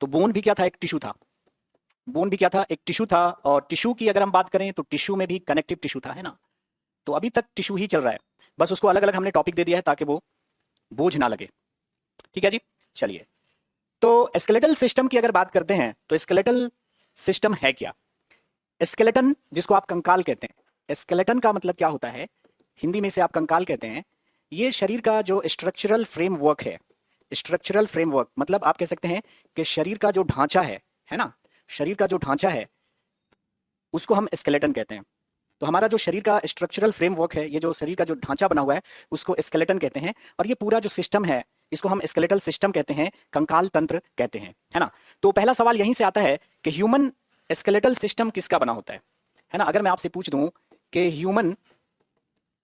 तो बोन भी क्या था? एक टिश्यू था। बोन भी क्या था? एक टिश्यू था। और टिश्यू की अगर हम बात करें तो टिश्यू में भी कनेक्टिव टिश्यू था, है ना। तो अभी तक टिश्यू ही चल रहा है, बस उसको अलग अलग हमने टॉपिक दे दिया है ताकि वो बोझ ना लगे। ठीक है जी। चलिए, तो स्केलेटल सिस्टम की अगर बात करते हैं तो स्केलेटल सिस्टम है क्या? स्केलेटन, जिसको आप कंकाल कहते हैं, स्केलेटन का मतलब क्या होता है? हिंदी में से आप कंकाल कहते हैं। ये शरीर का जो स्ट्रक्चरल फ्रेमवर्क है, स्ट्रक्चरल फ्रेमवर्क मतलब आप कह सकते हैं कि शरीर का जो ढांचा है ना, शरीर का जो ढांचा है उसको हम स्केलेटन कहते हैं। तो हमारा जो शरीर का स्ट्रक्चरल फ्रेमवर्क है, ये जो शरीर का जो ढांचा बना हुआ है, उसको स्केलेटन कहते हैं। और ये पूरा जो सिस्टम है, इसको हम स्केलेटल सिस्टम कहते हैं, कंकाल तंत्र कहते हैं, है ना। तो पहला सवाल यहीं से आता है कि ह्यूमन स्केलेटल सिस्टम किसका बना होता है ना। अगर मैं आपसे पूछ दूं कि human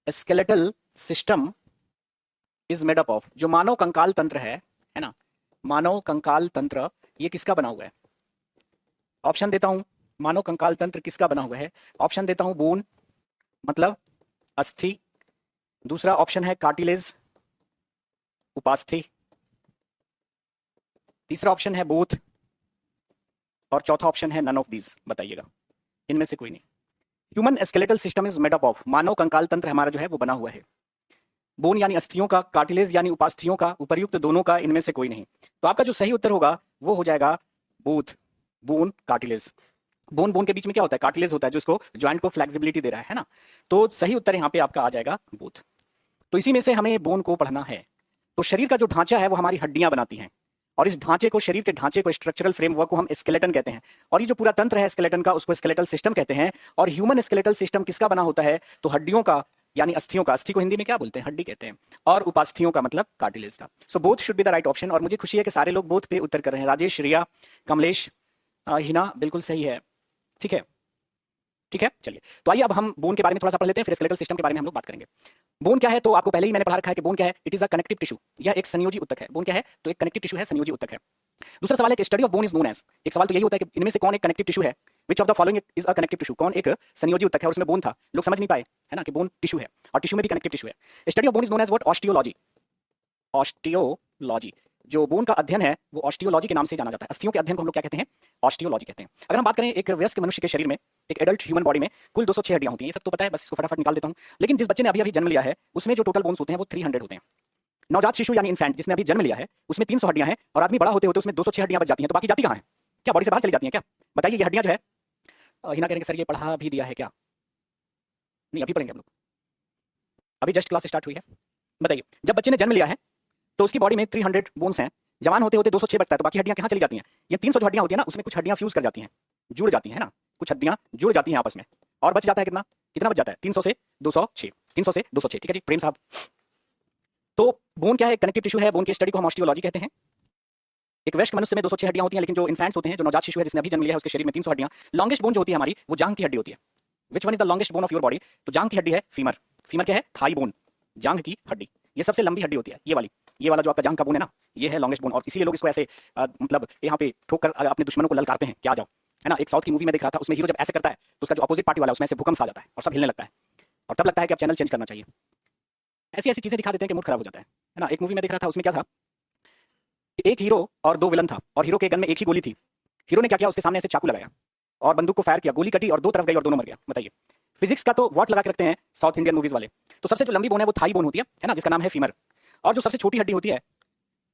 skeletal system is made up of, जो मानव कंकाल तंत्र है ना, मानव कंकाल तंत्र ये किसका बना हुआ है? ऑप्शन देता हूं, मानव कंकाल तंत्र किसका बना हुआ है? ऑप्शन देता हूं, बोन मतलब अस्थि। दूसरा ऑप्शन है कार्टिलेज, उपास्थि। तीसरा ऑप्शन है बोथ। और चौथा ऑप्शन है नन ऑफ दीज। बताइएगा, इनमें से कोई नहीं। Human skeletal system is made up of, मानव कंकाल तंत्र हमारा जो है वो बना हुआ है बोन यानी अस्थियों का, कार्टिलेज यानी उपास्थियों का, उपर्युक्त दोनों का, इनमें से कोई नहीं। तो आपका जो सही उत्तर होगा वो हो जाएगा both, bone cartilage. Bone bone के बीच में क्या होता है? कार्टिलेज होता है, जो इसको जॉइंट को फ्लेक्सिबिलिटी दे रहा है ना। तो सही उत्तर यहाँ पे आपका आ जाएगा बोथ। तो इसी में से हमें बोन को पढ़ना है। तो शरीर का जो ढांचा है वो हमारी हड्डियां बनाती हैं, और इस ढांचे को, शरीर के ढांचे को, स्ट्रक्चरल फ्रेमवर्क को हम स्केलेटन कहते हैं। और ये जो पूरा तंत्र है स्केलेटन का, उसको स्केलेटल सिस्टम कहते हैं। और ह्यूमन स्केलेटल सिस्टम किसका बना होता है? तो हड्डियों का, यानी अस्थियों का। अस्थि को हिंदी में क्या बोलते हैं? हड्डी कहते हैं। और उपास्थियों का मतलब कार्टिलेज का। So both should be the right option. और मुझे खुशी है कि सारे लोग बोथ पे उत्तर कर रहे हैं। राजेश, रिया, कमलेश, हिना बिल्कुल सही है। ठीक है, ठीक है। चलिए, तो आइए अब हम बोन के बारे में थोड़ा सा पढ़ लेते हैं, फिर स्केलेटल सिस्टम के बारे में हम लोग बात करेंगे। बोन क्या है? तो आपको पहले ही मैंने पढ़ा रखा है कि बोन क्या है। It is a connective tissue, यह एक संयोजी ऊतक है। बोन क्या है? तो एक कनेक्टिव टिश्यू है, संयोजी ऊतक है। दूसरा सवाल है कि study of bone is known as. एक सवाल तो यही होता है कि इनमें से कौन एक कनेक्टिव टिश्यू है? विच of the following is a connective tissue? कौन एक संयोजी ऊतक है और उसमें बोन था? लोग समझ नहीं पाए, है ना, कि बोन टिश्यू है और टिश्यू में भी कनेक्टिव टिश्यू है। Study of bone is known as what? Osteology. Osteology, जो बोन का अध्ययन है वो ऑस्टियोलॉजी के नाम से जाना जाता है। अस्थियों के अध्ययन को हम लोग क्या कहते हैं? ऑस्टियोलॉजी कहते हैं। अगर हम बात करें एक वयस्क मनुष्य के शरीर में, एक एडल्ट ह्यूमन बॉडी में कुल 206 हड्डियां होती हैं। ये सब तो पता है, बस इसको फटाफट निकाल देता हूं। लेकिन जिस बच्चे ने अभी अभी जन्म लिया है उसमें जो टोटल बोन्स होते हैं वो 300 होते हैं। नवजात शिशु यानी इन्फेंट जिसने अभी जन्म लिया है उसमें 300 हड्डियां हैं, और आदमी बड़ा होते होते उसमें 206 हड्डियां बच जाती हैं। तो बाकी जाती कहां है? क्या बॉडी से बाहर चली जाती हैं क्या? बताइए। ये हड्डियां जो है, हिना कह रहे हैं सर ये पढ़ा भी दिया है क्या? नहीं, अभी पढ़ेंगे हम लोग, अभी जस्ट क्लास स्टार्ट हुई है। बताइए, जब बच्चे ने जन्म लिया है तो उसकी बॉडी में 300 बोन्स हैं। जवान होते होते 206 बचता है, तो बाकी हड्डियां कहां चली जाती हैं? ये 300 जो हड्डियां होती है ना, उसमें कुछ हड्डियां फ्यूज कर जाती हैं, जुड़ जाती हैं ना, कुछ हड्डियां जुड़ जाती हैं आपस में, और बच जाता है कितना? कितना बच जाता है? 300 से 206, 300 से 206। ठीक है जी, प्रेम साहब। तो बोन क्या है? कनेक्टिव टिश्यू है। बोन की स्टडी को हम ऑस्टियोलॉजी कहते हैं। एक वयस्क मनुष्य में 206 हड्डियां होती हैं, लेकिन जो इन्फेंट्स होते हैं, जो नवजात शिशु है जिसने अभी जन्म लिया है, उसके शरीर में 300 हड्डियां। लॉन्गेस्ट बोन जो होती है हमारी, वो जांघ की हड्डी होती है। Which one is the longest bone of your body? तो जांघ की हड्डी है फीमर। फीमर क्या है? थाई बोन, जांघ की हड्डी। ये सबसे लंबी हड्डी होती है, ये वाली, ये वाला जो आपका जांघ का बोन है ना, ये है लॉन्गेस्ट बोन। और इसीलिए लोग इसको ऐसे मतलब यहाँ पे ठोक कर अपने दुश्मनों को ललकारते हैं, क्या आ जाओ, है ना। एक साउथ की मूवी में देख रहा था, उसमें हीरो जब ऐसे करता है तो उसका जो अपोजिट पार्टी वाला है उसमें ऐसे भूकंप आ जाता है और सब हिलने लगता है, और तब लगता है कि अब चैनल चेंज करना चाहिए। ऐसी ऐसी चीजें दिखा देते हैं कि मूड खराब हो जाता है ना। एक मूवी में देख रहा था, उसमें क्या था, एक हीरो और दो विलन था, और हीरो के गन में एक ही गोली थी। हीरो ने क्या किया? उसके सामने ऐसे चाकू लगाया और बंदूक को फायर किया, गोली कटी और दो तरफ गई और दोनों मर गया। बताइए, फिजिक्स का तो वॉट लगा के रखते हैं साउथ इंडियन मूवीज वाले। तो सबसे जो लंबी बोन है वो थाई बोन होती है ना, जिसका नाम है फीमर। और जो सबसे छोटी हड्डी होती है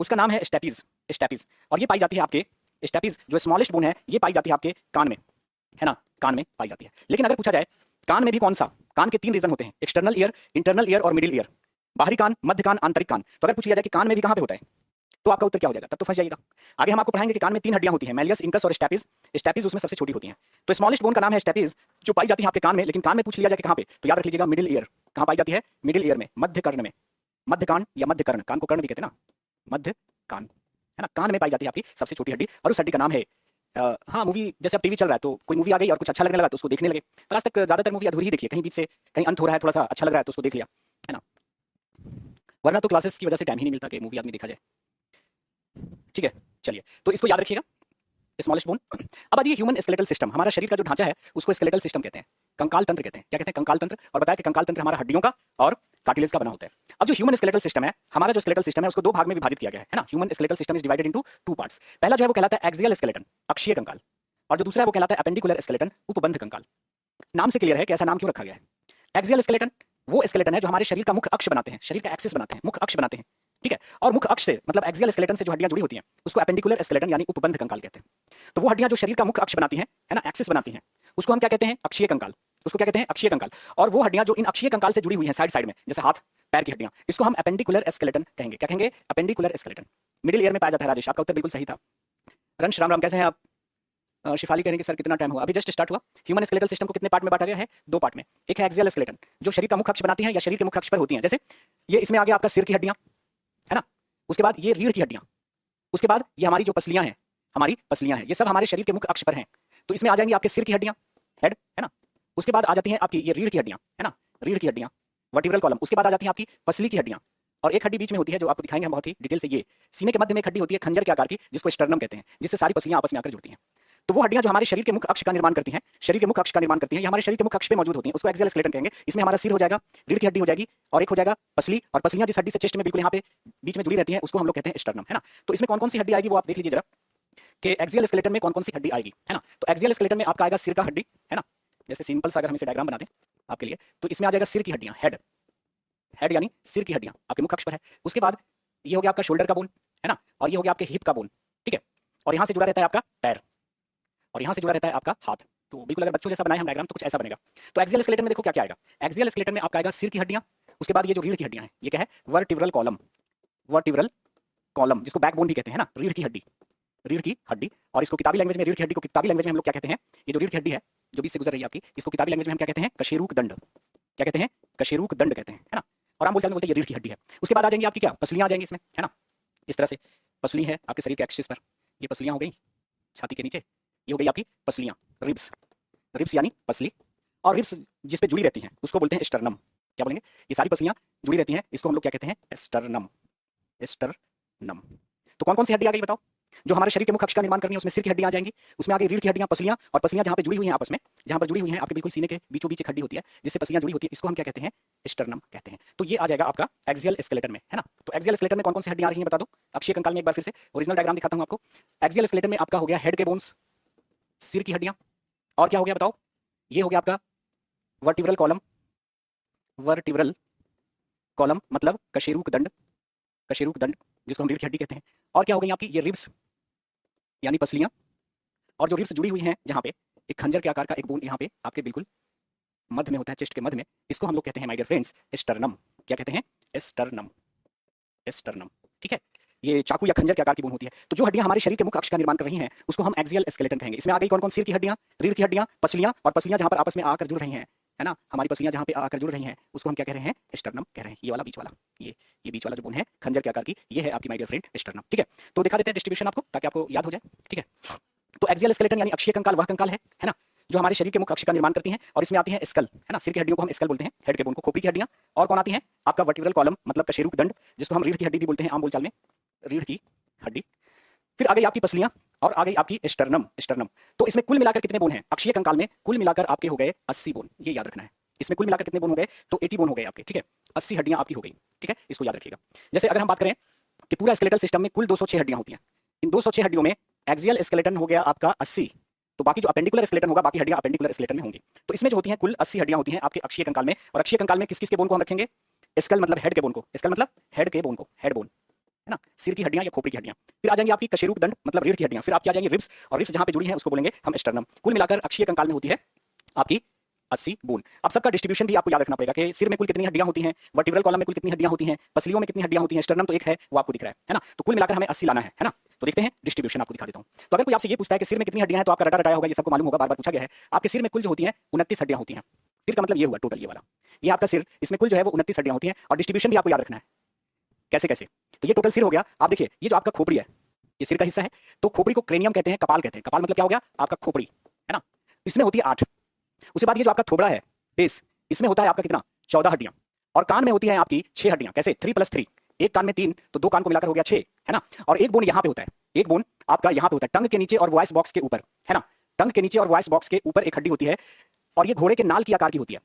उसका नाम है स्टेपीज, स्टेपीज। और ये पाई जाती है आपके, स्टेपीज जो स्मॉलेस्ट बोन है ये पाई जाती है आपके कान में, है ना, कान में पाई जाती है। लेकिन अगर पूछा जाए कान में भी कौन सा, कान के 3 रीजन होते हैं, एक्सटर्नल ईयर, इंटरनल ईयर और मिडिल ईयर। बाहरी कान, मध्य कान, आंतरिक कान। तो अगर पूछ लिया जाए कि कान में भी कहां पे होता है, तो आपका उत्तर क्या हो जाएगा? तब तो फंस जाइएगा। आगे हम आपको पढ़ाएंगे कि कान में 3 हड्डियां होती हैं, मैलियस, इंकस और स्टेपीज। स्टेपीज उसमें सबसे छोटी होती हैं। तो स्मॉलेस्ट बोन का नाम है स्टेपीज, जो पाई जाती है आपके कान में। लेकिन कान में पूछ लिया जाए कि कहां पे, तो याद रख लीजिएगा मिडिल ईयर। कहां पाई जाती है? मिडिल ईयर में, मध्य कर्ण में। मध्य कान या मध्य कर्ण, कान को कर्ण भी कहते हैं ना, मध्य कान, है ना, कान में पाई जाती है आपकी सबसे छोटी हड्डी। और उस हड्डी का नाम है हाँ, मूवी जैसे अब टीवी चल रहा है तो कोई मूवी आ गई और कुछ अच्छा लगने लगा तो उसको देखने लगे। पर आज तक ज्यादातर मूवी अधूरी ही देखी है, कहीं बीच से कहीं अंत हो रहा है, थोड़ा सा अच्छा लग रहा है तो उसको देख लिया, है ना। वरना तो क्लासेस की वजह से टाइम ही नहीं मिलता कि मूवी आदमी देखा जाए। ठीक है, चलिए, तो इसको याद रखिएगा, स्मॉलेस्ट बोन। अब आइए ह्यूमन स्केलेटल सिस्टम, हमारा शरीर का जो ढांचा है उसको स्केलेटल सिस्टम कहते हैं, कंकाल तंत्र कहते हैं। क्या कहते हैं? कंकाल तंत्र। और बताया कि कंकाल तंत्र हमारा हड्डियों का और कार्टिलेज का बना होता है। अब जो ह्यूमन स्केलेटल सिस्टम है, हमारा जो स्केलेटल सिस्टम है उसको दो भाग में विभाजित किया गया है ना। Human skeletal system is divided into two parts. पहला जो है वो कहलाता है एक्सियल स्केलेटन, अक्षीय कंकाल, और जो दूसरा है वो कहलाता है अपेंडिकुलर स्केलेटन, उपबंध कंकाल। नाम से क्लियर है कि ऐसा नाम क्यों रखा गया है। एक्सियल स्केलेटन वो स्केलेटन है जो हमारे शरीर का मुख्य अक्ष बनाते हैं, शरीर का एक्सिस बनाते हैं, मुख्य अक्ष बनाते हैं, ठीक है। और मुख्य अक्ष से मतलब एक्सियल स्केलेटन से जो हड्डियां जुड़ी होती हैं उसको अपेंडिकुलर स्केलेटन यानी उपबंध कंकाल कहते हैं। तो वो हड्डियां जो शरीर का मुख्य अक्ष बनाती हैं, है ना, एक्सिस बनाती हैं, उसको हम क्या कहते हैं? अक्षीय कंकाल। उसको क्या कहते हैं? अक्षीय कंकाल। और वो हड्डियां जो इन अक्षीय कंकाल से जुड़ी हुई हैं साइड साइड में, जैसे हाथ पैर की हड्डियां, इसको हम अपेंडिकुलर स्केलेटन कहेंगे। क्या कहेंगे? Appendicular skeleton. मिडिल ईयर में पाया जाता है। राजेश, आपका उत्तर बिल्कुल सही था। रंश राम राम, कैसे हैं आप? शिफाली कह रहे हैं कि सर कितना टाइम हुआ? अभी जस्ट स्टार्ट हुआ। ह्यूमन स्केलेटल सिस्टम को कितने पार्ट में बांटा गया है? दो पार्ट में। एक है एक्सियल स्केलेटन जो शरीर का मुख्य अक्ष बनाती है या शरीर के मुख्य अक्ष पर होती है, जैसे ये इसमें आ गया आपका सिर की हड्डियां, है ना, उसके बाद ये रीढ़ की हड्डियां, उसके बाद ये हमारी जो पसलियां हैं, हमारी पसलियां हैं, ये सब हमारे शरीर के मुख्य अक्ष पर हैं। तो इसमें आ जाएंगे आपके सिर की हड्डियां, हेड, है ना, उसके बाद आ जाती हैं आपकी ये रीढ़ की हड्डियां, है ना, रीढ़ की हड्डियां, वर्टिब्रल कॉलम, उसके बाद आ जाती है आपकी पसली की हड्डियां, और एक हड्डी बीच में होती है जो आपको दिखाएंगे हम बहुत ही डिटेल से। ये सीने के मध्य में एक हड्डी होती है खंजर के आकार की, जिसको स्टर्नम कहते हैं, जिससे सारी पसलियां आपस में आकर जुड़ती हैं। तो वो हड्डियां जो हमारे शरीर के मुख्य अक्ष का निर्माण करती हैं, शरीर के मुख्य अक्ष का निर्माण करती हैं, ये हमारे शरीर के मुख्य अक्ष पे मौजूद होती हैं, उसको एक्सियल स्केलेटन कहेंगे। इसमें हमारा सिर हो जाएगा, रीढ़ की हड्डी हो जाएगी, और एक हो जाएगा पसली, और पसलियां जिस हड्डी से चेस्ट में बिल्कुल यहाँ पे बीच में जुड़ी रहती हैं उसको हम लोग कहते हैं स्टर्नम, है ना। तो इसमें कौन कौन सी हड्डी आएगी वो आप देख लीजिए जरा कि एक्सियल स्केलेटन में कौन कौन सी हड्डी आएगी, है ना। तो एक्सियल स्केलेटन में आपका आएगा सिर का हड्डी, है ना, जैसे सिंपल सा अगर हम इसे डायग्राम बना दें आपके लिए, तो इसमें आ जाएगा सिर की हड्डियां, हेड, हेड यानी सिर की हड्डियां आपके मुख्य अक्ष पर है। उसके बाद ये हो गया आपका शोल्डर का बोन, है ना, और ये हो गया आपके हिप का बोन, ठीक है, और यहाँ से जुड़ा रहता है आपका पैर, और यहाँ से जुड़ा रहता है आपका हाथ। तो बिल्कुल अगर बच्चों जैसा बनाए हम डायग्राम तो कुछ ऐसा बनेगा। तो एक्सियल स्केलेटन में देखो क्या क्या आएगा। एक्सियल स्केलेटन में आपका आएगा सिर की हड्डियां, उसके बाद ये जो रीढ़ की हड्डियां हैं ये क्या है? वर्टिब्रल कॉलम, वर्टिब्रल कॉलम जिसको बैकबोन भी कहते हैं, है ना, रीढ़ की हड्डी, रीढ़ की हड्डी। और इसको किताबी लैंग्वेज में, रीढ़ की हड्डी को किताबी लैंग्वेज में हम लोग क्या कहते हैं? ये जो रीढ़ की हड्डी है जो बीच से गुजर रही है आपकी, इसको किताबी लैंग्वेज में हम क्या कहते हैं? कशेरुक दंड। क्या कहते हैं? कशेरुक दंड कहते हैं, है ना। और आम बोलचाल में बोलते हैं ये रीढ़ की हड्डी है। उसके बाद आ जाएंगी आपकी क्या? पसलियां आ जाएंगी इसमें, है ना, इस तरह से पसली है आपके शरीर के एक्सिस पर, ये पसलियां हो गई छाती के नीचे, ये हो गई आपकी पसलियां, रिब्स, रिब्स यानी पसली, और रिब्स जिस पे जुड़ी रहती हैं उसको बोलते हैं स्टर्नम। क्या बोलेंगे? ये सारी पसलियां जुड़ी रहती हैं, इसको हम लोग क्या कहते हैं? Sternum, sternum. तो कौन कौन सी हड्डी आ गई बताओ जो हमारे शरीर के मुख्य अक्ष का निर्माण करनी है? उसमें सिर की हड्डियां आ जाएंगी, उसमें आगे रीढ़ की हड्डियां, पसलियां, और पसलियां जहां पे जुड़ी हुई हैं आपस में, जहां पर जुड़ी हुई हैं आपके बिल्कुल सीने के बीचों बीच एक हड्डी होती है जिससे पसलियां जुड़ी होती है, इसको हम क्या कहते हैं? स्टर्नम कहते हैं। तो ये आ जाएगा आपका एक्सियल स्केलेटन में, है ना। तो एक्सियल स्केलेटन में कौन कौन सी हड्डियां आ रही हैं बता दो। अक्षीय कंकाल में एक बार फिर से ओरिजिनल डायग्राम दिखाता हूं आपको। एक्सियल स्केलेटन में आपका हो गया हेड के बोन्स, सिर की हड्डियां, और क्या हो गया बताओ? ये हो गया आपका वर्टिब्रल कॉलम, वर्टिब्रल कॉलम मतलब कशेरुक दंड, कशेरुक दंड जिसको हम रीढ़ की हड्डी कहते हैं। और क्या हो गई आपकी? ये रिब्स यानी पसलियां, और जो रिब्स जुड़ी हुई हैं जहां पे एक खंजर के आकार का एक बोन यहाँ पे आपके बिल्कुल मध्य में होता है, चेस्ट के मध्य में, इसको हम लोग कहते हैं माय डियर फ्रेंड्स स्टर्नम। क्या कहते हैं? स्टर्नम, स्टर्नम, ठीक है। ये चाकू या खंजर के आकार की बोन होती है। तो जो हड्डियां हमारे शरीर के मुख्य अक्ष का निर्माण कर रही हैं उसको हम एक्सियल स्केलेटन कहेंगे। इसमें आ गई कौन कौन? सिर की हड्डियां, रीढ़ की हड्डियां, पसलियां, और पसलियां जहां पर आपस में आकर जुड़ रही हैं, है ना, हमारी पसलियां जहां पे आकर जुड़ रही हैं उसको हम क्या कह रहे हैं? स्टर्नम कह रहे हैं। ये वाला बीच वाला, ये बीच वाला जो बोन है खंजर के आकार की, ये है आपकी माय डियर फ्रेंड स्टर्नम, ठीक है। तो दिखा देते हैं डिस्ट्रीब्यूशन आपको ताकि आपको याद हो जाए, ठीक है। तो एक्सियल स्केलेटन यानी अक्षीय कंकाल वह कंकाल है ना, जो हमारे शरीर के मुख्य अक्ष का निर्माण करती हैं, और इसमें आती है स्कल, है ना, सिर की हड्डियों को हम स्कल बोलते हैं, हेड के बोन को खोपड़ी की हड्डियां, और कौन आती है? आपका वर्टिब्रल कॉलम मतलब कशेरुक दंड जिसको हम रीढ़ की हड्डी भी बोलते हैं आम बोलचाल में, रीढ़ की हड्डी। फिर आ गई आपकी पसलियां, और आ गई आपकी स्टर्नम, स्टर्नम। तो इसमें कुल मिलाकर कितने बोन हैं? अक्षीय कंकाल में कुल मिलाकर आपके हो गए 80 बोन, ये याद रखना है। इसमें कुल मिलाकर कितने बोन हो गए? तो 80 बोन हो गए आपके, ठीक है। 80 हड्डियां आपकी हो गई, ठीक है, इसको याद रखिएगा। जैसे अगर हम बात करें कि पूरा स्केलेटल सिस्टम में कुल 206 हड्डियां होती हैं, इन 206 हड्डियों में एक्सियल स्केलेटन हो गया आपका 80, तो बाकी जो अपेंडिकुलर स्केलेटन होगा बाकी हड्डियां अपेंडिकुलर स्केलेटन में होंगी। तो इसमें जो होती हैं कुल 80 हड्डियां होती हैं आपके अक्षीय कंकाल में। और अक्षीय कंकाल में किस किस के बोन को हम रखेंगे? स्कल मतलब हेड के बोन को, स्कल मतलब हेड के बोन को, हेड बोन, है ना, सिर की हड्डियां या खोपड़ी की हड्डियां। फिर आ जाएंगी आपकी कशेरुक दंड मतलब रीढ़ की हड्डियां। फिर आपकी आ जाएंगी रिब्स, और रिब्स जहां पे जुड़ी हैं उसको बोलेंगे हम स्टर्नम। कुल मिलाकर अक्षीय कंकाल में होती है आपकी 80 बोन। अब सबका डिस्ट्रीब्यूशन भी आपको याद रखना पड़ेगा कि सिर में कुल कितनी हड्डियां होती हैं, वर्टिब्रल कॉलम में कुल कितनी हड्डियां होती हैं, पसलियों में कितनी हड्डियां होती हैं, स्टर्नम तो एक है वो आपको दिख रहा है ना। तो कुल मिलाकर हमें 80 लाना है ना। तो देखते हैं डिस्ट्रीब्यूशन आपको दिखा देता हूं। तो अगर कोई आपसे ये पूछता है कि सिर में कितनी हड्डियां हैं तो आपका रटा रटाया होगा, ये सबको मालूम होगा, बार बार पूछा गया है। आपके सिर में कुल जो होती है 29 हड्डियां होती हैं। सिर का मतलब ये हुआ टोटल, ये वाला, ये आपका सिर, इसमें कुल जो है वो 29 हड्डियां होती हैं। और डिस्ट्रीब्यूशन भी आपको याद रखना है कैसे कैसे। तो ये टोटल सिर हो गया। आप देखिए ये जो आपका खोपड़ी है ये सिर का हिस्सा है, तो खोपड़ी को क्रेनियम कहते हैं, कपाल कहते हैं। कपाल मतलब क्या हो गया? आपका खोपड़ी, है ना, इसमें होती है 8। उसके बाद ये जो आपका थोबड़ा है बेस, इसमें होता है आपका कितना? 14 हड्डियां। और कान में होती है आपकी 6 हड्डियां। कैसे? 3 + 3, एक कान में 3 तो 2 कान को मिलाकर हो गया 6, है ना। और एक बोन यहाँ पे होता है, एक बोन आपका यहाँ पे होता है टंग के नीचे और वॉइस बॉक्स के ऊपर, है ना, टंग के नीचे और वॉइस बॉक्स के ऊपर एक हड्डी होती है। और ये घोड़े के नाल की आकार की होती है।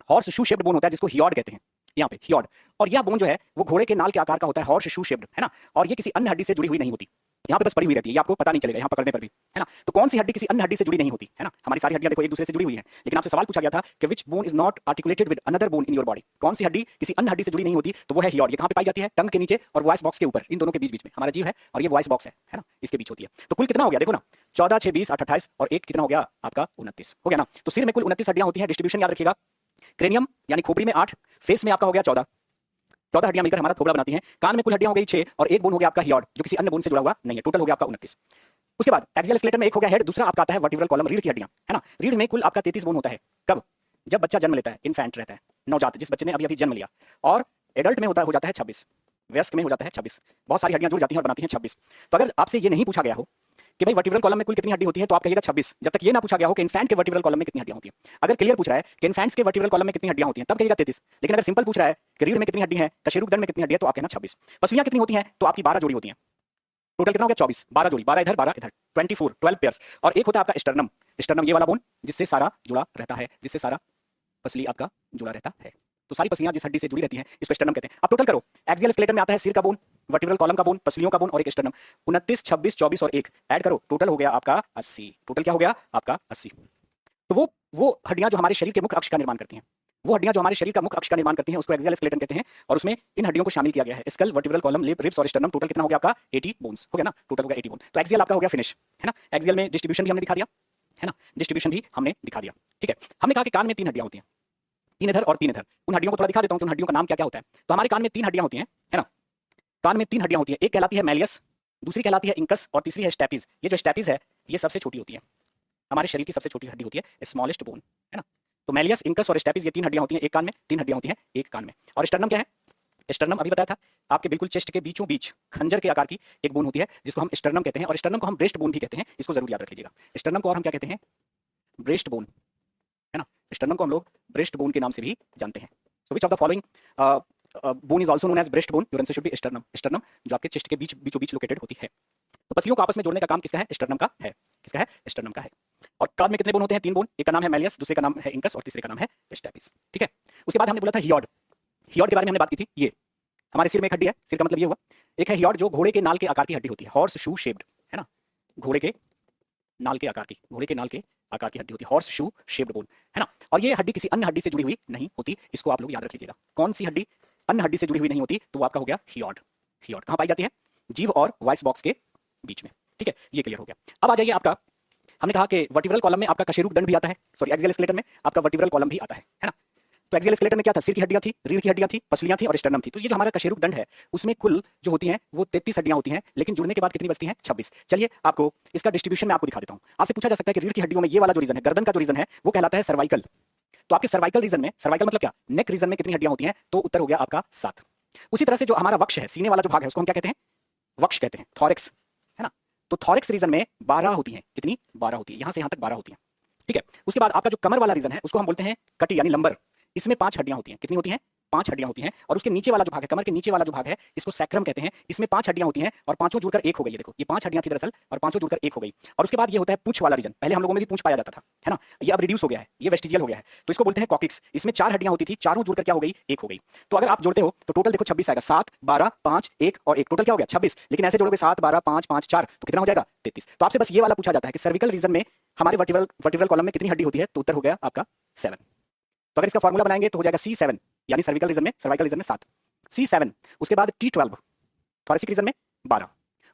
हॉर्स शू शेप्ड बोन होता है जिसको हियॉर्ड कहते हैं, यहाँ पे हियॉर्ड। और यह बोन जो है वो घोड़े के नाल के आकार का होता है, हॉर्स शू शेप्ड, है ना। और ये किसी अन्य हड्डी से जुड़ी हुई नहीं होती, यहाँ पे बस पड़ी हुई रहती है, ये आपको पता नहीं चलेगा यहाँ पकड़ने पर भी, है ना। तो कौन सी हड्डी किसी अन्य हड्डी से जुड़ी नहीं होती, है ना। हमारी सारी हड्डियां देखो एक दूसरे से जुड़ी हुई है, लेकिन आपसे सवाल पूछा गया था कि which bone is not articulated with another bone in your body, कौन सी हड्डी किसी अन्य हड्डी से जुड़ी नहीं होती, तो वो है हियॉर्ड। ये कहाँ पे पाई जाती है, टंग के नीचे और वॉइस बॉक्स के ऊपर, इन दोनों के बीच बीच में हमारा जीव है और ये वॉइस बॉक्स है ना, इसके बीच होती है। तो कुल कितना हो गया देखो ना, 14, 6, 20, 8, 28 और एक कितना हो गया आपका 29 हो गया ना। तो सिर में कुल 29 हड्डियां होती हैं, डिस्ट्रीब्यूशन याद रखिएगा। क्रेनियम यानी खोपड़ी में 8, फेस में आपका हो गया 14 हड्डियां मिलकर हमारा थोबड़ा बनाती हैं। कान में कुल हड्डियां हो गई 6 और एक बोन हो गया आपका हियॉर्ड जो किसी अन्य बोन से जुड़ा हुआ नहीं है, टोटल हो गया आपका 29। उसके बाद एक्सियल स्केलेटन में एक हो गया हेड, दूसरा आपका आता है वर्टिब्रल कॉलम, रीढ़ की हड्डियां, है ना। रीढ़ में कुल आपका 33 बोन होता है। कब, जब बच्चा जन्म लेता है, इन्फेंट रहता है, नवजात, जिस बच्चे ने अभी अभी जन्म लिया। और एडल्ट में हो जाता है 26, वयस्क में हो जाता है 26, बहुत सारी हड्डियां जुड़ जाती हैं और बनाती हैं 26। तो अगर आपसे ये नहीं पूछा गया हो कि भाई वर्टिब्रल कॉलम में कुल कितनी हड्डी होती है, तो आप कहिएगा 26, जब तक ये ना पूछा गया हो कि इन्फेंट के वर्टिब्रल कॉलम में कितनी हड्डियां होती हैं। अगर क्लियर पूछ रहा है कि इन्फेंट्स के वर्टिब्रल कॉलम में कितनी हड्डियां होती हैं, तब कहिएगा 33। लेकिन अगर सिंपल पूछ रहा है कि रीढ़ में कितनी हड्डी है, कशेरुक दंड में कितनी हड्डी है, तो आप कहना 26। पसलियां कितनी होती हैं, तो आपकी 12 जोड़ी होती हैं। टोटल कितना हो गया 24, 12 जोड़ी, 12 इधर 12 इधर, 24, 12 पेयर्स। और एक होता है आपका स्टर्नम, स्टर्नम ये वाला बोन जिससे सारा जुड़ा रहता है, जिससे सारा पसली आपका जुड़ा रहता है। तो सारी पसलियां जिस हड्डी से जुड़ी रहती हैं इसको स्टर्नम कहते हैं। अब टोटल करो, एक्सियल स्केलेटन में आता है सिर का बोन, वर्टिब्रल कॉलम का बोन, पसलियों का बोन और एक स्टर्नम। 29, 26, 24 और 1 ऐड करो, टोटल हो गया आपका 80। टोटल क्या हो गया आपका 80। तो वो हड्डियां जो हमारे शरीर के मुख्य अक्ष का निर्माण करती हैं, वो हड्डियां जो हमारे शरीर का मुख्य अक्ष का निर्माण करती हैं उसको एक्सियल स्केलेटन कहते हैं। और उसमें इन हड्डियों को शामिल किया गया है, skull, vertebral column, lip, ribs और स्टर्नम। टोटल कितना हो गया आपका 80 बोन्स हो गया ना, टोटल हो गया 80 बोन। तो एक्सियल आपका हो गया फिनिश, है ना। एक्सियल में डिस्ट्रीब्यूशन भी हमने दिखा दिया, है ना, डिस्ट्रीब्यूशन भी हमने दिखा दिया, ठीक है। हमने कहा कि कान में 3 हड्डियां होती हैं, 3 इधर और 3 इधर। उन हड्डियों को थोड़ा दिखा देता हूं कि उन हड्डियों का नाम क्या क्या होता है। तो हमारे कान में 3 हड्डियां होती हैं, है ना। कान में 3 हड्डियां होती हैं, एक कहलाती है मैलियस, दूसरी कहलाती है इंकस और तीसरी है स्टेपिस। ये जो स्टेपिस है ये सबसे छोटी होती है, हमारे शरीर की सबसे छोटी हड्डी होती है, स्मॉलेस्ट बोन, है ना। तो मैलियस, इंकस और स्टेपिस ये 3 हड्डियां होती हैं एक कान में, 3 हड्डियां होती हैं एक कान में। और स्टर्नम क्या है, स्टर्नम अभी बताया था आपके बिल्कुल चेस्ट के बीचों बीच खंजर के आकार की एक बोन होती है जिसको हम स्टर्नम कहते हैं। और स्टर्नम को हम ब्रेस्ट बोन भी कहते हैं, इसको जरूर याद रख लीजिएगा। स्टर्नम को और हम क्या कहते हैं, ब्रेस्ट बोन, है ना। स्टर्नम को हम लोग ब्रेस्ट बोन के नाम से भी जानते हैं। So which of the following bone is also known as breast bone, your answer should be sternum. Sternum जो आपके चेस्ट के बीचों बीच लोकेटेड होती है। तो पसलियों को आपस में जोड़ने का काम किसका है, स्टर्नम का है। किसका है, स्टर्नम का है। और कान में कितने बोन होते हैं, 3 बोन, एक का नाम है मैलियस, दूसरे का नाम है इंकस और तीसरे का नाम है स्टेपिस, ठीक है। उसके बाद हमने बोला था हियॉर्ड, हियॉर्ड के बारे में हमने बात की थी। ये हमारे सिर में एक हड्डी है, सिर का मतलब ये हुआ। एक है हियॉर्ड जो घोड़े के नाल के आकार की हड्डी होती है, हॉर्स शू शेप्ड, है ना। घोड़े के नाल के आकार की, घोड़े के नाल के आकार की हड्डी होती है, हॉर्स शू शेप्ड बोन, है ना। और ये हड्डी किसी अन्य हड्डी से जुड़ी हुई नहीं होती, इसको आप लोग याद रख लीजिएगा। कौन सी हड्डी अन्य हड्डी से जुड़ी हुई नहीं होती, तो वो आपका हो गया हियॉर्ड। हियॉर्ड कहाँ पाई जाती है, जीभ और वॉइस बॉक्स के बीच में, ठीक है। ये क्लियर हो गया। अब आ जाइए आपका, हमने कहा कि वर्टिब्रल कॉलम में आपका कशेरुक दंड भी आता है, सॉरी एक्सियल स्केलेटन में आपका वर्टिब्रल कॉलम भी आता है ना। तो एक्सियल स्केलेटन में क्या था, सिर की हड्डियां थी, रीढ़ की हड्डियां थी, पसलियां थी और स्टर्नम थी। तो ये जो हमारा कशेरुक दंड है उसमें कुल जो होती हैं वो 33 हड्डियां होती हैं, लेकिन जुड़ने के बाद कितनी बचती हैं, 26। चलिए आपको इसका डिस्ट्रीब्यूशन में आपको दिखा देता हूं। आपसे पूछा जा सकता है कि रीढ़ की हड्डियों में ये वाला जो रीजन है, गर्दन का जो रीजन है वो कहलाता है सर्वाइकल। तो आपके सर्वाइकल रीजन में, सर्वाइकल मतलब क्या, नेक रीजन में कितनी हड्डियां होती हैं, तो उत्तर हो गया आपका 7। उसी तरह से जो हमारा वक्ष है, सीने वाला जो भाग है उसको हम क्या कहते हैं, वक्ष कहते हैं, थॉरिक्स, है ना। तो थॉरिक्स रीजन में 12 होती हैं, कितनी, 12 होती है, यहां से यहां तक 12 होती हैं, ठीक है। उसके बाद आपका जो कमर वाला रीजन है उसको हम बोलते हैं कटी यानी लंबर। इसमें 5 हड्डियां होती हैं, कितनी होती हैं, 5 हड्डियां होती हैं। और उसके नीचे वाला जो भाग है, कमर के नीचे वाला जो भाग है, इसको सैक्रम कहते हैं। इसमें 5 हड्डियां होती हैं और पांचों जुड़कर एक हो गई है। देखो ये 5 हड्डियां थी दरअसल और पांचों जुड़कर एक हो गई। और उसके बाद ये होता है पूंछ वाला रीजन। पहले हम लोगों में भी पूंछ पाया जाता था, है ना, ये अब रिड्यूस हो गया है, ये वेस्टिजियल हो गया है, तो इसको बोलते हैं कॉकिक्स। इसमें 4 हड्डियां होती थी, चारों जुड़कर क्या हो गई, एक हो गई। तो अगर आप जोड़ते हो तो टोटल देखो 26 आएगा, 7, 12, 5, 1 और 1, टोटल क्या हो गया 26। लेकिन ऐसे जोड़ोगे 7, 12, 5, 5, 4 तो कितना हो जाएगा 33। तो आपसे बस ये वाला पूछा जाता है कि सर्विकल रीजन में हमारे वर्टिब्रल कॉलम में कितनी हड्डी होती है, तो उत्तर हो गया आपका 7। तो अगर इसका फॉर्मूला बनाएंगे तो हो जाएगा C7 यानी सर्विकल रीजन में 7, C7। उसके बाद T12 थोरेसिक रीजन में 12।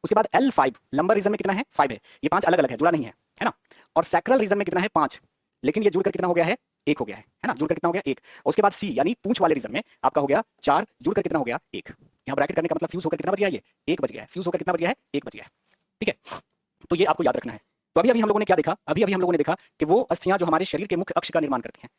उसके बाद L5 लंबर रीजन में कितना है, 5 है। ये 5 अलग अलग है, जुड़ा नहीं है ना। और सैक्रल रीजन में कितना है, 5, लेकिन ये जुड़कर कितना हो गया है, 1 हो गया है ना, जुड़कर कितना हो गया 1। और उसके बाद C यानी पूंछ वाले रीजन में आपका हो गया 4, जुड़कर कितना हो गया 1। यहाँ ब्रैकेट करने का मतलब फ्यूज होकर कितना बच गया, ये 1 बच गया है, फ्यूज होकर कितना बच गया है, 1 बच गया है, ठीक है। तो ये आपको याद रखना है। तो अभी हम लोगों ने क्या देखा, अभी हम लोगों ने देखा कि वो अस्थियां जो हमारे शरीर के मुख्य अक्ष का निर्माण करती हैं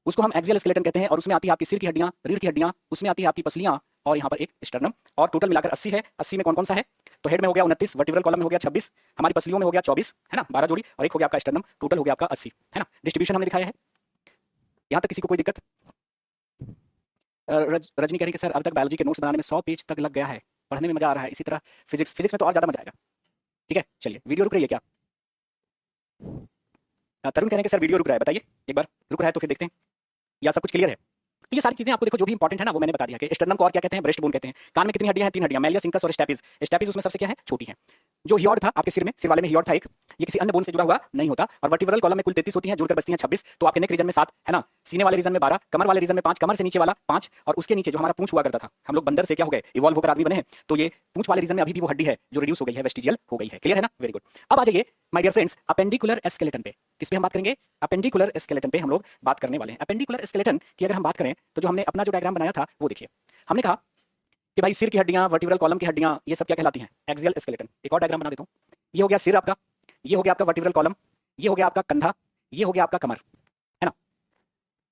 उसको हम एक्सियल स्केलेटन कहते हैं। और उसमें आती है आपकी सिर की हड्डियां, रीढ़ की हड्डियां, उसमें आती है आपकी पसलियां और यहाँ पर एक स्टर्नम। और टोटल मिलाकर 80 है। 80 में कौन कौन सा है, तो हेड में हो गया 29, वर्टिब्रल कॉलम में हो गया 26, हमारी पसलियों में हो गया 24, है ना, 12 जोड़ी, और एक हो गया आपका स्टर्नम। टोटल हो गया आपका 80, है ना। डिस्ट्रीब्यूशन हमने दिखाया है। यहाँ तक किसी को कोई दिक्कत? रजनी कह रही कि सर अब तक बायोलॉजी के नोट्स बनाने में 100 पेज तक लग गया है, पढ़ने में मजा आ रहा है। इसी तरह फिजिक्स में तो और ज्यादा मजा आएगा। ठीक है, चलिए वीडियो रुक रही है क्या? तरुण कह रहे हैं कि सर वीडियो रुक रहा है, बताइए एक बार, रुक रहा है तो फिर देखते हैं या सब कुछ क्लियर है। तो ये सारी चीजें आपको देखो जो भी इंपॉर्टेंट है ना वो मैंने बता दिया कि स्टर्नम को और क्या कहते हैं, ब्रेस्ट बोन कहते हैं। कान में कितनी हड्डियां हैं, 3 हड्डियां, मेलियस, इंकस और स्टेपिस। स्टेपिस उसमें सबसे क्या है, छोटी है। जो हियोर्ड था आपके सिर में, सिर वाले में हियोर्ड था एक, ये किसी अन्य बोन से जुड़ा हुआ नहीं होता। और वर्टिब्रल कॉलम में कुल 33 होती हैं, जुड़कर बचती हैं 26। तो आपके नेक रीजन में 7 है ना, सीने वाले रीजन में 12, कमर वाले रीजन में 5, कमर से नीचे वाला 5, और उसके नीचे जो हमारा पूंछ हुआ करता था, हम लोग बंदर से क्या हो गए, इवॉल्व होकर आदमी बने हैं, तो ये पूंछ वाले रीजन में अभी भी वो हड्डी है जो रिड्यूस हो गई है, वेस्टिजियल हो गई है। क्लियर है ना, वेरी गुड। अब आ जाइए my dear friends appendicular skeleton पे। किस पे हम बात करेंगे, अपेंडिकुलर स्केलेटन पे हम लोग बात करने वाले हैं। अपेंडिकुलर स्केलेटन की अगर हम बात करें तो जो हमने अपना जो डायग्राम बनाया था वो देखिए, हमने कहा कि भाई सिर की हड्डियां, वर्टिब्रल कॉलम की हड्डियां, ये सब क्या कहलाती हैं, एक्सियल स्केलेटन। एक और डायग्राम बना देता हूं, ये हो गया सिर आपका, ये हो गया आपका वर्टिब्रल कॉलम, ये हो गया आपका कंधा, ये हो गया आपका कमर, है ना।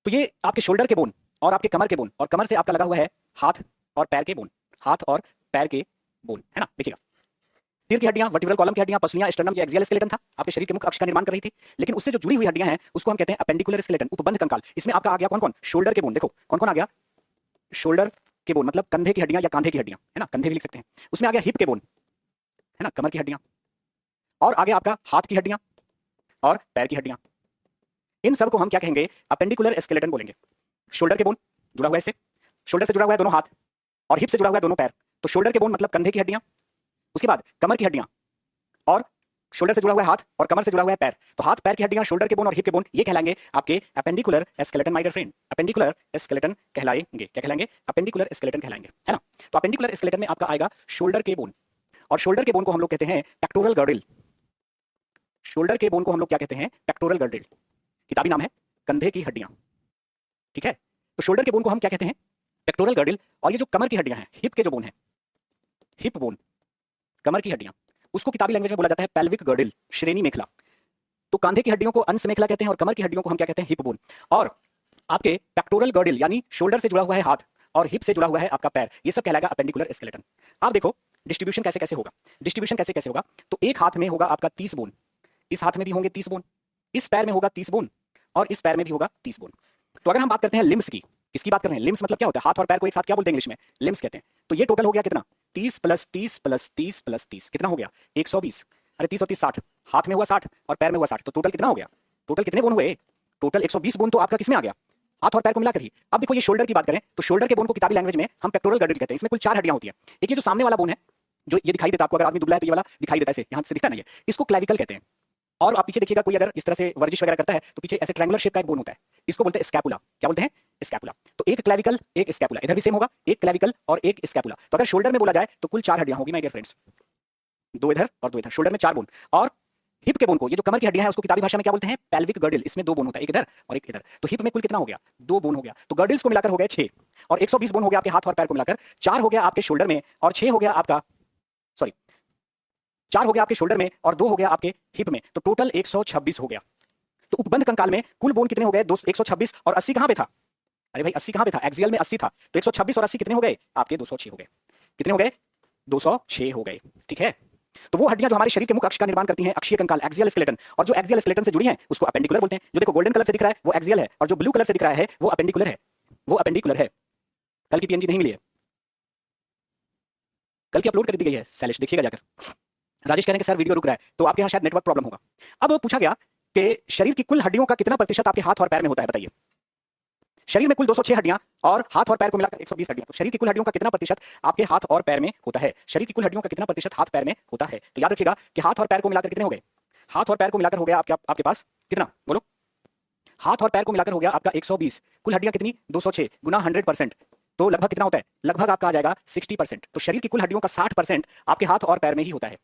तो ये आपके शोल्डर के बोन और आपके कमर के बोन, और कमर से आपका लगा हुआ है हाथ और पैर के बोन, हाथ और पैर के बोन, है ना। देखिएगा सिर की हड्डियां, वर्टिब्रल कॉलम की हड्डियां, पसलियां, स्टर्नम, ये एक्सियल स्केलेटन था, आपके शरीर के मुख्य अक्ष का निर्माण कर रही थी। लेकिन उससे जो जुड़ी हुई हड्डियां हैं उसको हम कहते हैं अपेंडिकुलर स्केलेटन, उपबंध कंकाल। इसमें आपका आ गया कौन कौन, शोल्डर के बोन, देखो कौन कौन आ गया, शोल्डर के बोन मतलब कंधे की हड्डियां या कांधे की हड्डियां, है ना, कंधे भी लिख सकते हैं। उसमें आ गया हिप के बोन, है ना, कमर की हड्डियां, और आगे आपका हाथ की हड्डियां और पैर की हड्डियां। इन सब को हम क्या कहेंगे, अपेंडिकुलर स्केलेटन बोलेंगे। शोल्डर के बोन जुड़ा हुआ है इससे, शोल्डर से जुड़ा हुआ है दोनों हाथ, और हिप से जुड़ा हुआ है दोनों पैर। तो शोल्डर के बोन मतलब कंधे की हड्डियां, उसके बाद कमर की हड्डियां, और शोल्डर से जुड़ा हुआ है हाथ, और कमर से जुड़ा हुआ है पैर। तो हाथ पैर की हड्डियां, शोल्डर के बोन और हिप के बोन, ये कहलाएंगे आपके appendicular skeleton my dear friend. Appendicular skeleton कहलाएंगे, क्या कहलाएंगे, अपेंडिकुलर स्केलेटन कहलाएंगे, है ना। तो अपेंडिकुलर स्केलेटन में आपका आएगा शोल्डर के बोन, और शोल्डर के बोन को हम लोग कहते हैं पेक्टोरल गर्डिल। शोल्डर के बोन को हम लोग क्या कहते हैं, पेक्टोरल गर्डिल। किताबी नाम है कंधे की हड्डियां, ठीक है। तो शोल्डर के बोन को हम क्या कहते हैं, पेक्टोरल गर्डिल। और ये जो कमर की हड्डियां हैं, हिप के जो बोन है, हिप बोन, कमर की हड्डियां, उसको किताबी लैंग्वेज में बोला जाता है पेल्विक गर्डिल, श्रेणी मेखला। तो कांधे की हड्डियों को अंश मेखला कहते हैं, और कमर की हड्डियों को हम क्या कहते हैं, हिप बोन। और आपके पेक्टोरल गर्डिल यानी शोल्डर से जुड़ा हुआ है हाथ, और हिप से जुड़ा हुआ है आपका पैर, ये सब कहलाएगा अपेंडिकुलर स्केलेटन। आप देखो डिस्ट्रीब्यूशन कैसे कैसे होगा, डिस्ट्रीब्यूशन कैसे कैसे होगा। तो एक हाथ में होगा आपका 30 बोन, इस हाथ में भी होंगे 30 बोन, इस पैर में होगा 30 बोन, और इस पैर में भी होगा 30 बोन। तो अगर हम बात करते हैं लिम्स की, किसकी बात कर रहे हैं, लिम्स मतलब क्या होता है, हाथ और पैर को एक साथ क्या बोलते हैं इंग्लिश में, लिम्स कहते हैं। तो ये टोटल हो गया कितना, 30 प्लस 30 प्लस 30 प्लस 30 कितना हो गया, 120। अरे 30 और 30 60, हाथ में हुआ 60 और पैर में हुआ 60, तो टोटल कितना हो गया, टोटल कितने बोन हुए, टोटल 120 बोन तो आपका किसमें आ गया, हाथ और पैर को मिलाकर ही। अब देखो ये शोल्डर की बात करें तो शोल्डर के बोन को किताबी लैंग्वेज में हम पेक्टोरल गर्डिल कहते हैं। इसमें कुल 4 हड्डियां होती है। एक ये जो सामने वाला बोन है, जो ये दिखाई देता है आपको, अगर आदमी दुबला है तो ये वाला दिखाई देता है, ऐसे यहां से दिखता है ना, ये इसको क्लेविकल कहते हैं। और आप पीछे देखिएगा कोई अगर इस तरह से वर्जिश वगैरह करता है तो पीछे ऐसे ट्रायंगुलर शेप का एक बोन होता है, इसको बोलते हैं स्कैपुला। क्या बोलते हैं, स्कैपुला। तो एक क्लेविकल एक स्कैपुला, इधर भी सेम होगा, एक क्लेविकल और एक स्कैपुला। तो अगर शोल्डर में बोला जाए तो कुल 4 हड्डियां होगी माय डियर फ्रेंड्स, 2 इधर और 2 इधर, शोल्डर में 4 बोन। और हिप के बोन को, ये जो कमर की हड्डियां है, उसको किताबी भाषा में क्या बोलते हैं, पेल्विक गर्डिल। इसमें 2 बोन होता है, एक इधर और एक इधर। तो हिप में कुल कितना हो गया, 2 बोन हो गया। तो गर्डिल्स को मिलाकर हो गए 6, और 120 बोन हो गया आपके हाथ और पैर को मिलाकर। 4 हो गया आपके शोल्डर में, और 6 हो गया आपका, सॉरी 4 हो गया आपके शोल्डर में, और 2 हो गया आपके हिप में। तो टोटल 126 हो गया। तो उपबंध कंकाल में कुल बोन कितने हो गए, 126। और 80 कहां पे था, अरे भाई 80 कहां पे था, एक्सियल में 80 था। तो 126 और 80 कितने हो गए आपके, 206 हो गए। कितने हो गए, 206 हो गए, ठीक है। तो वो हड्डियां जो हमारे शरीर के मुख्य अक्ष का निर्माण करती हैं, अक्षीय कंकाल, एक्सियल स्केलेटन, और जो एक्सियल स्केलेटन से जुड़ी हैं उसको अपेंडिकुलर बोलते हैं। जो देखो गोल्डन कलर से दिख रहा है वो एक्सियल है, और जो ब्लू कलर से दिख रहा है वो अपेंडिकुलर है, वो अपेंडिकुलर है। कल की पीएनजी नहीं मिली है, कल की अपलोड कर दी गई है, सैलिश देखिएगा जाकर। राजेश कह रहे हैं कि सर वीडियो रुक रहा है, तो आपके यहाँ शायद नेटवर्क प्रॉब्लम होगा। अब पूछा गया कि शरीर की कुल हड्डियों का कितना प्रतिशत आपके हाथ और पैर में होता है, बताइए। शरीर में कुल 206 हड्डियां और हाथ और पैर को मिलाकर 120 हड्डियां। तो शरीर की कुल हड्डियों का कितना प्रतिशत आपके हाथ और पैर में होता है, शरीर की कुल हड्डियों का कितना प्रतिशत हाथ पैर में होता है। तो याद रखिएगा कि हाथ और पैर को मिलाकर कितने हो गए, हाथ और पैर को मिलाकर हो गया आपके पास कितना, बोलो। हाथ और पैर को मिलाकर हो गया आपका 120। कुल हड्डियां कितनी, 206 गुना 100%, तो लगभग कितना होता है, लगभग आपका आ जाएगा 60%। तो शरीर की कुल हड्डियों का 60% आपके हाथ और पैर में ही होता है।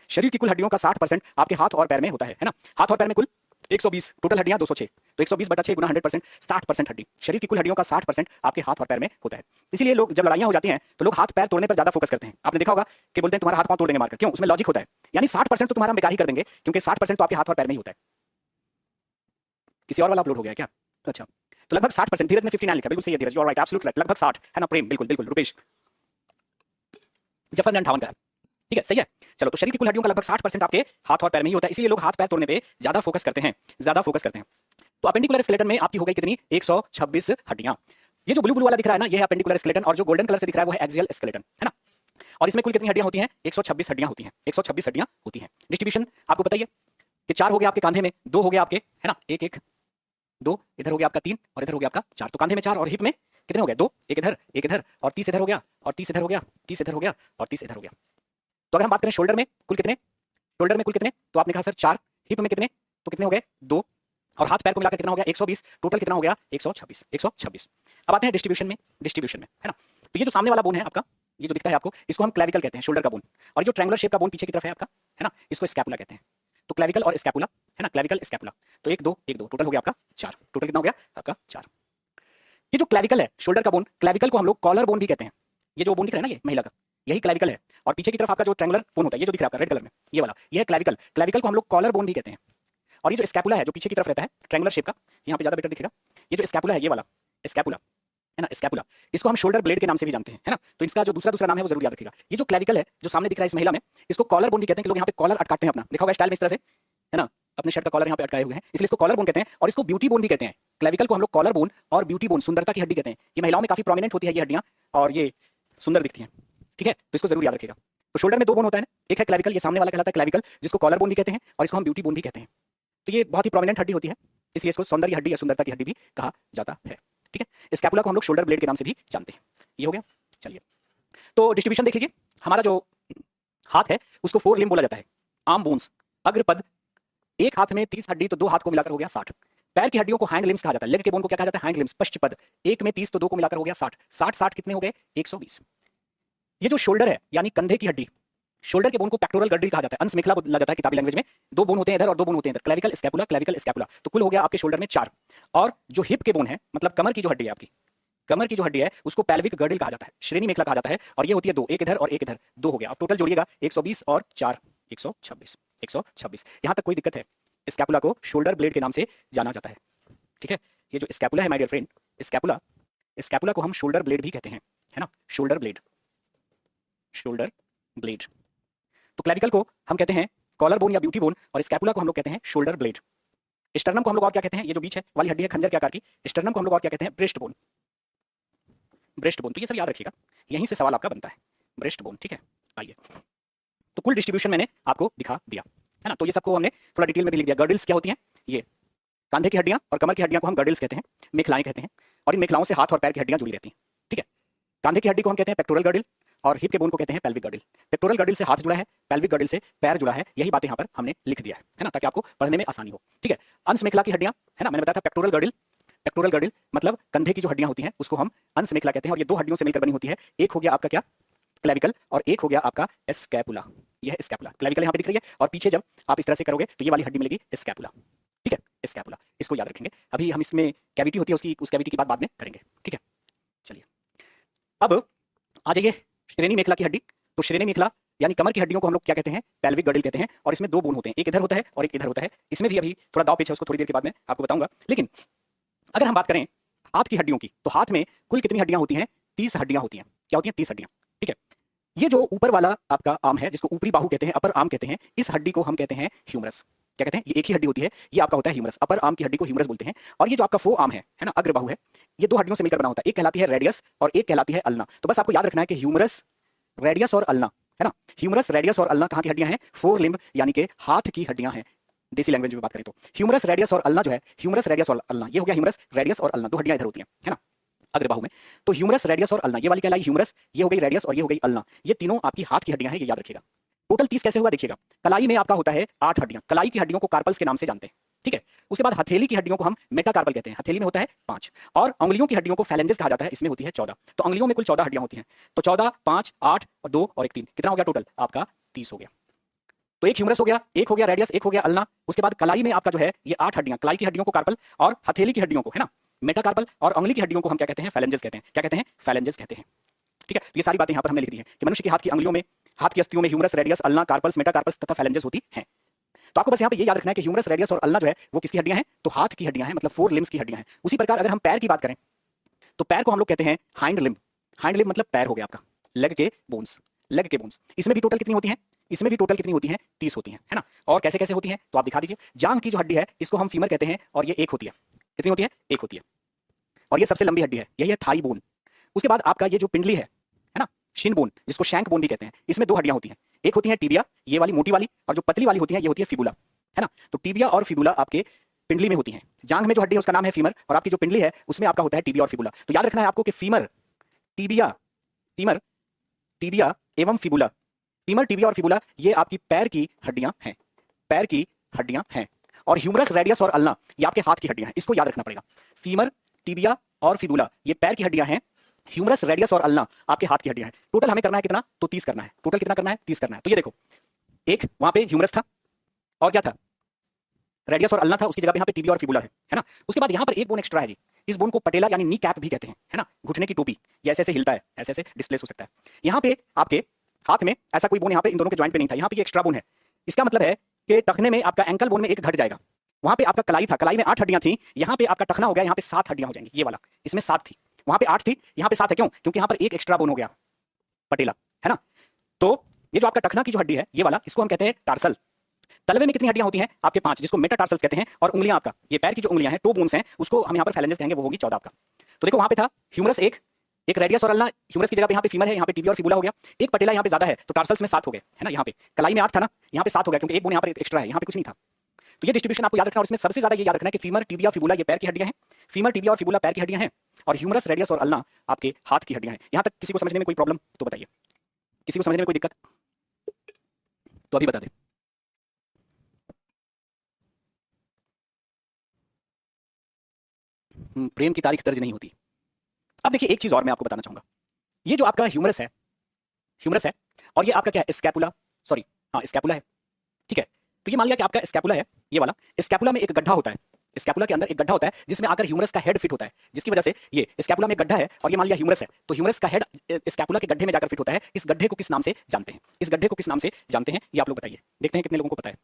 शरीर की कुल हड्डियों का 60% आपके हाथ और पैर में होता है ना। हाथ और पैर में कुल 120, टोटल हड्डियां 206, तो 120 बटा 6 गुना 100%, 60% हड्डी। शरीर की कुल हड्डियों का 60% आपके हाथ और पैर में होता है। इसीलिए लोग जब लड़ाइयां हो जाती हैं तो लोग हाथ पैर तोड़ने पर ज्यादा फोकस करते हैं। आपने देखा होगा कि बोलते हैं तुम्हारा हाथ पांव तोड़ देंगे मारकर, क्यों, उसमें लॉजिक होता है। यानी 60% तो तुम्हारा बेकार ही कर देंगे, क्योंकि 60% तो आपके हाथ और पैर में ही होता है। किसी और वाला अपलोड हो गया क्या, अच्छा। तो लगभग 60%, धीरज ने 59 लिखा, बिल्कुल सही है Dheeraj, you are right, absolutely right, लगभग 60 है ना। प्रेम बिल्कुल बिल्कुल, रुपेश, जफर ने 58 कहा, ठीक है, सही है। चलो, तो शरीर की कुल हड्डियों का लगभग 60% आपके हाथ और पैर में ही होता है, इसलिए लोग हाथ पैर तोड़ने पे ज्यादा फोकस करते हैं, ज्यादा फोकस करते हैं। तो अपेंडिकुलर स्केलेटन में आपकी हो गई कितनी, 126 हड्डियां। ये जो ब्लू ब्लू वाला दिख रहा है ना, ये है अपेंडिकुलर स्केलेटन, और जो गोल्डन कलर से दिख रहा है वो है एक्सियल स्केलेटन, है ना। और इसमें कुल कितनी हड्डियां होती हैं, 126 हड्डियां होती हैं, 126 हड्डियां होती हैं। डिस्ट्रीब्यूशन आपको बताइए कि 4 हो गया आपके कांधे में, 2 हो गया आपके, है ना, 1 1 2, इधर हो गया आपका 3 और इधर हो गया आपका 4। तो कांधे में 4 और हिप में कितने हो गए, 2, एक इधर और 30 इधर हो गया और 30 इधर हो गया, 30 इधर हो गया और 30 इधर हो गया। तो अगर हम बात करें शोल्डर में कुल कितने, शोल्डर में कुल कितने, तो आपने कहा सर 4, हिप में कितने, तो कितने हो गए 2 और हाथ पैर को मिलाकर कितना हो गया 120, टोटल कितना हो गया 126, 126। अब आते हैं डिस्ट्रीब्यूशन में, डिस्ट्रीब्यूशन में, है ना। तो ये जो सामने वाला बोन है आपका, ये जो दिखता है आपको, इसको हम क्लैविकल कहते हैं, शोल्डर का बोन। और जो ट्रायंगुलर शेप का बोन पीछे की तरफ है आपका, है ना, इसको स्कैपुला कहते हैं। तो क्लैविकल और स्कैपुला, है ना, क्लैविकल स्कैपुला, तो 1 2 1 2 टोटल हो गया आपका 4, टोटल कितना हो गया आपका 4। ये जो क्लैविकल है शोल्डर का बोन, क्लैविकल को हम लोग कॉलर बोन भी कहते हैं। ये जो बोन दिख रहा है ना, ये महिला का, यही क्लैविकल है। और पीछे की तरफ आपका जो ट्रायंगुलर बोन होता है, ये जो दिख रहा है आपका रेड कलर में, ये वाला, ये है क्लैविकल। क्लैविकल को हम लोग कॉलर बोन भी कहते हैं। और ये जो स्कैपुला है जो पीछे की तरफ रहता है ट्रायंगुलर शेप का, यहाँ पे ज्यादा बेटर दिखेगा, ये जो स्कैपुला है ये वाला स्कैपुला, है ना, स्कैपुला, इसको हम शोल्डर ब्लेड के नाम से भी जानते हैं, है ना। तो इसका जो दूसरा नाम है वो जरूर याद रखिएगा। ये जो क्लैविकल है जो सामने दिख रहा है इस महिला में, इसको कॉलर बोन भी कहते हैं कि लोग यहाँ पे कॉलर अटकाते हैं अपना, देखा होगा स्टाइल में इस तरह से, है ना, अपने शर्ट का कॉलर यहाँ पे अटकाए हुए हैं, इसलिए इसको कॉलर बोन कहते हैं। और इसको ब्यूटी बोन भी कहते हैं। क्लैविकल को हम लोग कॉलर बोन और ब्यूटी बोन, सुंदरता की हड्डी कहते हैं। ये महिलाओं में काफी प्रोमिनेंट होती है ये हड्डियां और ये सुंदर दिखती हैं, ठीक है, तो इसको जरूर याद रखिएगा। तो शोल्डर में 2 बोन होता है, एक है क्लैविकल, ये सामने वाला कहलाता है क्लैविकल, जिसको कॉलर बोन भी कहते हैं और इसको हम ब्यूटी बोन भी कहते हैं। तो ये बहुत ही प्रोमिनेंट हड्डी होती है, इसलिए इसको सौंदर्य हड्डी या सुंदरता की हड्डी भी कहा जाता है, ठीक है। स्कैपुला को हम लोग शोल्डर ब्लेड के नाम से भी जानते हैं। ये हो गया, चलिए। तो डिस्ट्रीब्यूशन देख लीजिए, हमारा जो हाथ है उसको 4 लिम्ब बोला जाता है, आर्म बोन्स, अग्रपद, एक हाथ में 30 हड्डी तो 2 हाथ को मिलाकर हो गया 60। पैर की हड्डियों को हैंड लिम्स कहा जाता है, लेग के बोन को क्या कहा जाता है हैंड लिम्स, पश्चपद, एक में 30 तो 2 को मिलाकर हो गया 60, 60 60 कितने हो गए 120। ये जो शोल्डर है यानी कंधे की हड्डी, शोल्डर के बोन को पेक्टोरल गर्डल कहा जाता है, अंश मेखला बोला जाता है किताबी लैंग्वेज में। 2 बोन होते हैं इधर और 2 बोन होते हैं इधर, क्लैविकल स्कैपुला, क्लैविकल स्कैपुला। तो कुल हो गया आपके शोल्डर में 4। और जो हिप के बोन है मतलब कमर की जो हड्डी है आपकी, कमर की जो हड्डी है उसको पेल्विक गर्डल कहा जाता है, श्रेणी मेखला कहा जाता है। और ये होती है 2, एक इधर और एक इधर, 2 हो गया। अब टोटल जोड़िएगा 120 और 4 126, 126। यहां तक कोई दिक्कत है? स्कैपुला को शोल्डर ब्लेड के नाम से जाना जाता है, ठीक है। ये जो स्कैपुला है my dear friend, scapula, scapula को हम शोल्डर ब्लेड भी कहते हैं, है ना, शोल्डर ब्लेड, शोल्डर ब्लेड। तो क्लैविकल को हम कहते हैं कॉलर बोन या ब्यूटी बोन और स्कैपुला को हम लोग कहते हैं शोल्डर ब्लेड। स्टर्नम को हम लोग और क्या कहते हैं, ये जो बीच है वाली हड्डी है खंजर के आकार की, स्टर्नम को हम लोग और क्या कहते हैं ब्रेस्ट बोन, ब्रेस्ट बोन। तो ये सब याद रखिएगा, यहीं से सवाल आपका बनता है, ब्रेस्ट बोन, ठीक है। आइए, तो कुल डिस्ट्रीब्यूशन मैंने आपको दिखा दिया, है ना। तो ये सबको हमने थोड़ा डिटेल में भी लिख दिया। गर्डल्स क्या होती हैं, ये कांधे की हड्डियां और कमर की हड्डियां को हम गर्डल्स कहते हैं, मेखलाएं कहते हैं। और इन मेखलाओं से हाथ और पैर की हड्डियां जुड़ी रहती हैं, ठीक है। कांधे की हड्डी को हम कहते हैं पेक्टोरल गर्डल और हिप के बोन को कहते हैं पेल्विक गर्डल। पेक्टोरल गर्डल से हाथ जुड़ा है, पेल्विक गर्डल से पैर जुड़ा है, यही बातें यहाँ पर हमने लिख दिया है ना, ताकि आपको पढ़ने में आसानी हो, ठीक है। अंश मेखला की हड्डियां, है ना, मैंने बताया था पेक्टोरल गर्डल, पेक्टोरल गर्डल मतलब कंधे की जो हड्डियां होती हैं उसको हम अंश मेखला कहते हैं। और ये 2 हड्डियों से मिलकर बनी होती है, एक हो गया आपका क्या क्लैविकल और एक हो गया आपका स्कैपुला। यह है स्कैपुला, क्लैविकल यहाँ पे दिख रही है और पीछे जब आप इस तरह से करोगे तो ये वाली हड्डी मिलेगी स्कैपुला, ठीक है, स्कैपुला। इसको याद रखेंगे। अभी हम इसमें कैविटी होती है उसकी, उस कैविटी की बात बाद में करेंगे, ठीक है। चलिए, अब आ जाइए श्रेणी मेखला की हड्डी। तो श्रेणी मेखला यानी कमर की हड्डियों को हम लोग क्या कहते हैं, पेल्विक गर्डल कहते हैं। और इसमें 2 बोन होते हैं, एक इधर होता है और एक इधर होता है। इसमें भी अभी थोड़ा दाव पेच है, उसको थोड़ी देर के बाद में आपको बताऊंगा। लेकिन अगर हम बात करें हाथ की हड्डियों की, तो हाथ में कुल कितनी हड्डियां होती हैं, 30 हड्डियां होती हैं। क्या होती हैं, 30 हड्डियां, ठीक है। ये जो ऊपर वाला आपका आर्म है जिसको ऊपरी बाहु कहते हैं, अपर आर्म कहते हैं, इस हड्डी को हम कहते हैं ह्यूमरस। क्या कहते हैं, ये एक ही हड्डी होती है, ये आपका होता है ह्यूमरस। अपर आर्म की हड्डी को ह्यूमरस बोलते हैं। और ये जो आपका फो आर्म है ना, अग्र बाहु है, ये 2 हड्डियों से मिलकर बना होता है, एक कहलाती है रेडियस और एक कहलाती है अल्ना। तो बस आपको याद रखना है कि ह्यूमरस, रेडियस और अल्ना, है ना। ह्यूमरस, रेडियस और अल्ना कहाँ की हड्डियां हैं, 4 लिम्ब यानी कि हाथ की हड्डियां हैं। देसी लैंग्वेज में बात करें तो ह्यूमरस, रेडियस और अल्ना जो है, ह्यूमरस, रेडियस और अल्ना, ये हो गया ह्यूमरस, रेडियस और अल्ना, 2 हड्डियां इधर होती हैं, है ना, अग्र बाहु में। तो ह्यूमरस, रेडियस और अल्ना, ये वाली कहलाई ह्यूमरस, ये हो गई रेडियस और ये हो गई अल्ना। ये तीनों आपकी हाथ की हड्डियां हैं, ये याद रखिएगा। टोटल 30 कैसे हुआ देखिएगा। कलाई में आपका होता है 8 हड्डियां, कलाई की हड्डियों को कार्पल्स के नाम से जानते हैं, ठीक है। उसके बाद हथेली की हड्डियों को हम मेटाकार्पल कहते हैं, हथेली में होता है 5। और अंगुलियों की हड्डियों को फैलेंजेस कहा जाता है, इसमें होती है 14। तो अंगुलियों में कुल 14 हड्डियां होती हैं। तो 14, 5, 8 और 2 और 1 3, कितना हो गया टोटल आपका 30 हो गया। तो एक ह्यूमरस हो गया, एक हो गया रेडियस, एक हो गया अल्ना। उसके बाद कलाई में आपका जो है ये 8 हड्डियां, कलाई की हड्डियों को कार्पल और हथेली की हड्डियों को, है ना, मेटाकार्पल, और अंगुली की हड्डियों को हम क्या कहते हैं, फैलेंजेस कहते हैं। क्या कहते हैं, फैलेंजेस कहते हैं, ठीक है। तो ये सारी बातें यहाँ पर हमने लिख दी हैं कि मनुष्य के हाथ की अंगुलियों में, हाथ की अस्थियों में humerus, radius, ulna, carpals, metacarpals तथा फैलेंजेस होती हैं। तो आपको बस यहाँ पे ये याद रखना है कि ह्यूमरस, रेडियस और अल्ना जो है वो किसकी हड्डियां हैं, तो हाथ की हड्डियां हैं, मतलब 4 लिम्स की हड्डियां हैं। उसी प्रकार अगर हम पैर की बात करें तो पैर को हम लोग कहते हैं हाइंड लिम्ब। हाइंड लिम्ब मतलब पैर हो गया आपका, लेग के बोन्स, लेग के बोन्स। इसमें भी टोटल कितनी होती हैं, इसमें भी टोटल कितनी होती हैं, 30 होती हैं, है ना। और कैसे कैसे होती हैं तो आप दिखा दीजिए। जांघ की जो हड्डी है इसको हम फीमर कहते हैं और ये एक होती है, कितनी होती है, एक होती है। और ये सबसे लंबी हड्डी है, यही है थाई बोन। उसके बाद आपका ये जो पिंडली है ना, शिन बोन, जिसको शैंक बोन भी कहते हैं, इसमें 2 हड्डियां होती हैं। एक होती है टिबिया, ये वाली मोटी वाली, और जो पतली वाली होती है ये होती है फिबुला। है ना। तो टीबिया और फिबुला आपके पिंडली में होती हैं। जांघ में जो हड्डी है उसका नाम है फीमर, और आपकी जो पिंडली है उसमें आपका होता है टीबिया और फिबुला। तो याद रखना है आपको कि फीमर, टीबिया, फीमर, टीबिया एवं फिबुला, फीमर, टीबिया और फिबुला ये आपकी पैर की हड्डियां हैं, पैर की हड्डियां हैं। और ह्यूमरस, रेडियस और अल्ना ये आपके हाथ की हड्डियां हैं, इसको याद रखना पड़ेगा। फीमर, टीबिया और फिबुला ये पैर की हड्डियां हैं, ह्यूमरस, रेडियस और अल्ना आपके हाथ की हड्डियां हैं। टोटल हमें करना है कितना, तो 30 करना है। टोटल कितना करना है, 30 करना है। तो ये देखो, एक वहां पे ह्यूमरस था और क्या था, रेडियस और अल्ना था, उसकी जगह पे यहाँ पे टीबिया और फिबुला है ना। उसके बाद यहाँ पर एक बोन एक्स्ट्रा है जी, इस बोन को पटेला यानी नी कैप भी कहते हैं, है ना। घुटने की टोपी, ये ऐसे ऐसे हिलता है, ऐसे ऐसे डिस्प्लेस हो सकता है। यहाँ पे आपके हाथ में ऐसा कोई बोन यहाँ पे इन दोनों के ज्वाइंट पे नहीं था, यहाँ पे एक्स्ट्रा बोन है। इसका मतलब है कि टखने में आपका एंकल बोन में एक घट जाएगा। वहां पे आपका कलाई था, कलाई में 8 हड्डियां थी, यहाँ पे आपका टखना हो गया, यहाँ पे 7 हड्डियां हो जाएंगी। ये वाला इसमें 7 थी, वहां पे 8 थी, यहाँ पे 7 है। क्यों, क्योंकि यहाँ पर एक एक्स्ट्रा बोन हो गया, पटेला, है ना। तो ये जो आपका टखना की जो हड्डी है ये वाला, इसको हम कहते हैं टार्सल। तलवे में कितनी हड्डियां होती हैं आपके 5, जिसको मेटाटार्सल्स कहते हैं। और उंगलियां आपका, ये पैर की जो उंगलियां हैं, टो बोन्स हैं, उसको हम यहाँ पर फैलेंजेस कहेंगे, वो होगी 14 आपका। तो देखो वहां पे था ह्यूमरस एक रेडियस और अल्ना, ह्यूमरस की जगह पे यहाँ पे फीमर है, यहाँ पे टीबिया और फिबुला हो गया। एक पटेला यहाँ पे ज्यादा है, तो टार्सल्स में 7 हो गए, है ना। यहाँ पे कलाई में 8 था ना, यहाँ पे 7 हो गया, क्योंकि एक बोन यहाँ पर एक्स्ट्रा है, यहाँ पे कुछ नहीं था। तो ये डिस्ट्रीब्यूशन आपको याद रखना, और इसमें सबसे ज्यादा ये याद रखना है कि फीमर, टीबिया, फिबुला ये पैर की हड्डियां हैं, फीमर, टीबिया और फिबुला पैर की हड्डियां हैं, और ह्यूमरस, रेडियस और अल्ना आपके हाथ की हड्डियां हैं। यहाँ तक किसी को समझने में कोई प्रॉब्लम तो बताइए, किसी को समझने में कोई दिक्कत तो अभी बता दे। प्रेम की तारीख दर्ज नहीं होती। अब देखिए एक चीज और मैं आपको बताना चाहूंगा, ये जो आपका ह्यूमरस है, ह्यूमरस है, और ये आपका क्या है, स्कैपुला, सॉरी हाँ स्कैपुला है, ठीक है। तो ये मान लिया कि आपका स्कैपुला है, ये वाला। स्कैपुला में एक गड्ढा होता है, स्कैपुला के अंदर एक गड्ढा होता है जिसमें आकर ह्यूमरस का हेड फिट होता है, जिसकी वजह से ये स्कैपुला में गड्ढा है, और ये मान लिया ह्यूमरस है, तो ह्यूमरस का हेड स्कैपुला के गड्ढे में जाकर फिट होता है। इस गड्ढे को किस नाम से जानते हैं, इस गड्ढे को किस नाम से जानते हैं, ये आप लोग बताइए, देखते हैं कितने लोगों को पता है,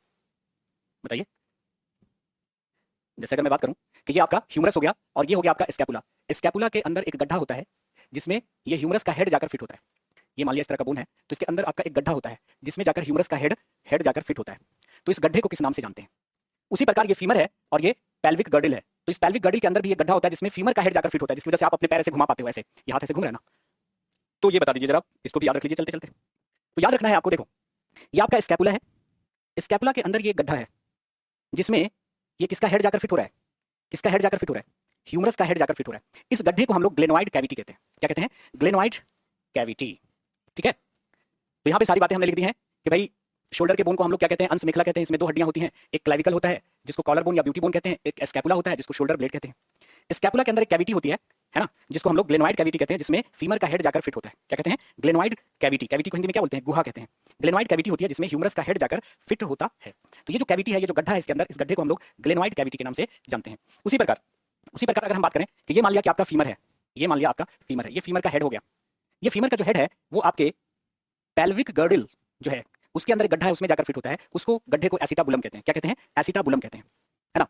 बताइए। जैसे अगर मैं बात करूं कि ये आपका ह्यूमरस हो गया और ये हो गया आपका स्कैपुला, स्कैपुला के अंदर एक गड्ढा होता है जिसमें ये ह्यूमरस का हेड जाकर फिट होता है। ये मान लिया इस तरह का बोन है, तो इसके अंदर आपका एक गड्ढा होता है जिसमें जाकर ह्यूमरस का हेड जाकर फिट होता है। तो इस गड्ढे को किस नाम से जानते हैं। उसी प्रकार ये फीमर है और ये पेल्विक गर्डल है, तो इस पेल्विक गर्डल के अंदर भी एक गड्ढा होता है जिसमें फीमर का हेड जाकर फिट होता है, जिसकी वजह से आप अपने पैर ऐसे घुमा पाते हो, ऐसे ये हाथ ऐसे घूम रहे हैं ना। तो ये बता दीजिए जरा, इसको भी याद रख लीजिए चलते चलते। तो याद रखना है आपको, देखो ये आपका स्कैपुला है, स्कैपुला के अंदर ये गड्ढा है जिसमें ये किसका हेड जाकर फिट हो रहा है, किसका हेड जाकर फिट हो रहा है, ह्यूमरस का हेड जाकर फिट हो रहा है। इस गड्ढे को हम लोग ग्लेनोइड कैविटी कहते हैं। क्या कहते हैं, ग्लेनोइड कैविटी, ठीक है। तो यहाँ पे सारी बातें हमने लिख दी हैं कि भाई शोल्डर के बोन को हम लोग क्या कहते हैं, अंश मेखला कहते हैं। इसमें 2 हड्डियां होती हैं, एक क्लेविकल होता है जिसको कॉलर बोन या ब्यूटी बोन कहते हैं, एक स्कैपुला होता है जिसको शोल्डर ब्लेड कहते हैं। स्कैपुला के अंदर एक कैविटी होती है ना, जिसको हम लोग ग्लेनोइड कैविटी कहते हैं, जिसमें फीमर का हेड जाकर फिट होता है। क्या कहते हैं, ग्लेनोइड कैविटी। कैविटी को हिंदी में क्या बोलते हैं, गुहा कहते हैं। ग्लेनोइड कैविटी होती है जिसमें ह्यूमरस का हेड जाकर फिट होता है। तो ये जो कैविटी है, ये जो गड्ढा है इसके अंदर, इस गड्ढे को हम लोग ग्लेनोइड कैविटी के नाम से जानते हैं। उसी प्रकार अगर हम बात करें कि ये मान लिया कि आपका फीमर है, ये मान लिया आपका फीमर है, ये फीमर का हेड हो गया। ये फीमर का जो हेड है वो आपके पेल्विक गर्डल जो है उसके अंदर एक गड्ढा है, उसमें जाकर फिट होता है। उसको गड्ढे को एसिटाबुलम कहते हैं। क्या कहते हैं, एसिटाबुलम कहते हैं, है ना।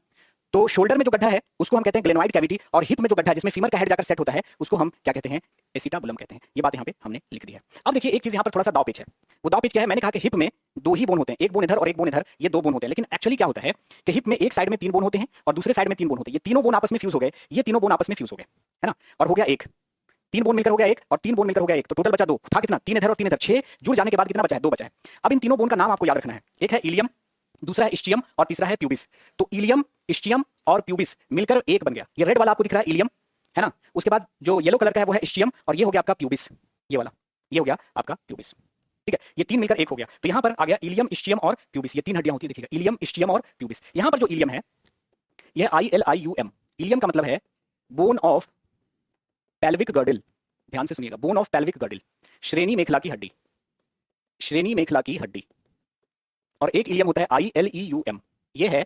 तो शोल्डर में जो गड्ढा है उसको हम कहते हैं ग्लेनोइड कैविटी, और हिप में जो गड्ढा है जिसमें फीमर का हेड जाकर सेट होता है उसको हम क्या कहते हैं, एसिटाबुलम कहते हैं। ये बात यहाँ पे हमने लिख दी है। अब देखिए एक चीज यहाँ पर थोड़ा सा दाव पेच है। वो दाव पेच क्या है, मैंने कहा कि हिप में 2 ही बोन होते हैं, एक बोन इधर और एक बोन इधर, ये 2 बोन होते हैं। लेकिन एक्चुअली क्या होता है कि हिप में एक साइड में 3 बोन होते हैं और दूसरे साइड में 3 बोन होते हैं। ये तीनों बोन आपस में फ्यूज हो गए, ये तीनों बोन आपस में फ्यूज हो गए, है ना। और हो गया एक, 3 बोन मिलकर हो गया एक, और 3 बोन मिलकर हो गया एक, तो टोटल बचा 2। था कितना, 3 इधर और 3 इधर, 6 जुड़ जाने के बाद कितना बचा है, 2 बचा है। अब इन तीनों बोन का नाम आपको याद रखना है, एक है इलियम, दूसरा है इस्टियम और तीसरा है प्यूबिस। तो इलियम, इस्टियम और प्यूबिस मिलकर एक बन गया। ये रेड वाला आपको दिख रहा है इलियम, है ना। उसके बाद जो येलो कलर का है वो है इस्टियम, और ये हो गया आपका प्यूबिस, ये वाला, ये हो गया आपका प्यूबिस, ठीक है। ये 3 मिलकर एक हो गया। तो यहाँ पर आ गया इलियम, इस्टियम और प्यूबिस, ये 3 हड्डियां होती है, देखिएगा, इलियम, इस्टियम और प्यूबिस। यहाँ पर जो इलियम है यह ILIUM, इलियम का मतलब है बोन ऑफ पेल्विक गर्डल। ध्यान से सुनिएगा, बोन ऑफ पेल्विक गर्डल, श्रेणी मेखला की हड्डी, श्रेणी मेखला की हड्डी। और एक इलियम होता है ILEUM, ये है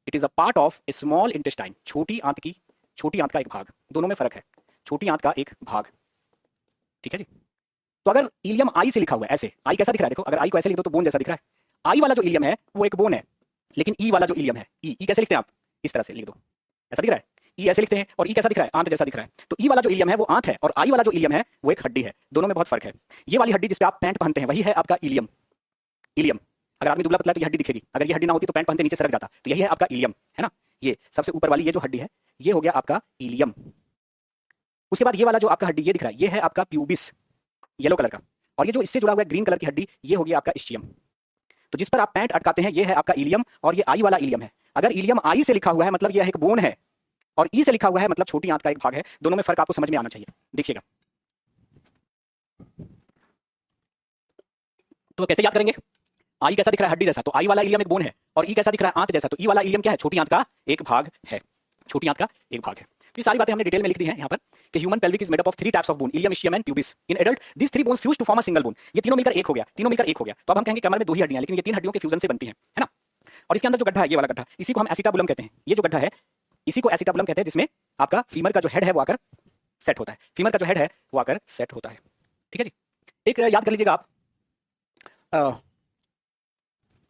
it is a part of A small intestine, छोटी आंत का एक भाग। दोनों में फर्क है, छोटी आंत का एक भाग, ठीक है जी। तो अगर इलियम आई से लिखा हुआ है, ऐसे आई कैसा दिख रहा है, देखो अगर आई को ऐसे लिख दो तो बोन जैसा दिख रहा है। आई वाला जो इलियम है वो एक बोन है, लेकिन ई वाला जो इलियम है, ई कैसे लिखते हैं आप, इस तरह से लिख दो, ऐसा दिख रहा है। ई ऐसे लिखते हैं और ई कैसा दिख रहा है, आंत जैसा दिख रहा है। तो ई वाला जो इलियम है वो आंत है, और आई वाला जो इलियम है वो एक हड्डी है। दोनों में बहुत फर्क है। ये वाली हड्डी जिसपे आप पैंट पहनते हैं वही है आपका इलियम। इलियम, अगर आदमी दुबला पतला है तो ये हड्डी दिखेगी, अगर ये हड्डी ना होती तो पैंट पहनते नीचे सरक जाता। तो यही है आपका इलियम, है ना। ये सबसे ऊपर वाली ये जो हड्डी है ये हो गया आपका इलियम। उसके बाद ये वाला जो आपका हड्डी ये दिख रहा है ये है आपका प्यूबिस, येलो कलर का। और ये जो इससे जुड़ा हुआ है ग्रीन कलर की हड्डी ये हो गया आपका इस्टियम। तो जिस पर आप पैंट अटकाते हैं ये है आपका इलियम और ये आई वाला इलियम है। अगर इलियम आई से लिखा हुआ है मतलब यह एक बोन है, और ई से लिखा हुआ है मतलब छोटी आंत का एक भाग है। दोनों में फर्क आपको समझ में आना चाहिए। देखिएगा, तो कैसे याद करेंगे? आई कैसा दिख रहा है? हड्डी जैसा, तो आई वाला इलियम एक बोन है, और ई कैसा दिख रहा है? आंत जैसा, तो ई वाला इलियम क्या है? छोटी आंत का एक भाग है। छोटी आंत का एक भाग है। तो ये सारी बातें हमने डिटेल में लिख दी हैं यहाँ पर कि human pelvic is made up of 3 types of bone, ilium, ischium and pubis. In adult this 3 bones fuse to form a single bone. ये तीनों मिलकर एक हो गया, तीनों मिलकर एक हो गया। तो अब हम कहेंगे कमर में 2 ही हड्डियां, लेकिन ये 3 हड्डियों के फ्यूजन से बनती हैं, है ना। और इसके अंदर जो गड्ढा है, ये वाला गड्ढा, इसी को हम एसिटाबुलम कहते हैं। ये जो गड्ढा है इसी को एसिटाबुलम कहते हैं, जिसमें आपका फीमर का जो हेड है वो आकर सेट होता है। फीमर का जो हेड है वो आकर सेट होता है। ठीक है जी। एक याद कर लीजिएगा आप,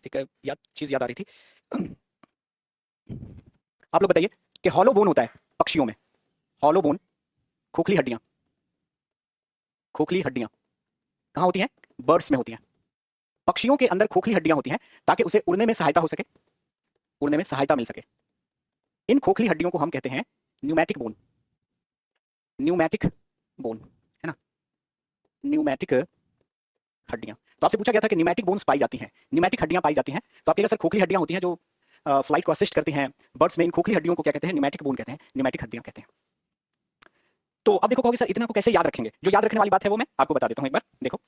एक चीज याद आ रही थी। आप लोग बताइए कि हॉलो बोन होता है पक्षियों में, हॉलो बोन, खोखली हड्डियां, खोखली हड्डियां कहाँ होती हैं? बर्ड्स में होती हैं। पक्षियों के अंदर खोखली हड्डियां होती हैं ताकि उसे उड़ने में सहायता हो सके, उड़ने में सहायता मिल सके। इन खोखली हड्डियों को हम कहते हैं न्यूमैटिक बोन, न्यूमैटिक बोन, है ना, न्यूमैटिक हड्डियां। तो आपसे पूछा गया था कि न्यूमैटिक बोन्स पाई जाती हैं, न्यूमैटिक हड्डियां पाई जाती हैं, तो आपके सर खोखली हड्डियां होती हैं जो फ्लाइट को असिस्ट करती हैं बर्ड्स में। इन खोखली हड्डियों को क्या कहते हैं? न्यूमैटिक बोन कहते हैं, न्यूमैटिक हड्डियां कहते हैं। तो अब देखो कहोगे सर इतना को कैसे याद रखेंगे? जो याद रखने वाली बात है वो मैं आपको बता देता हूं। एक बार देखो,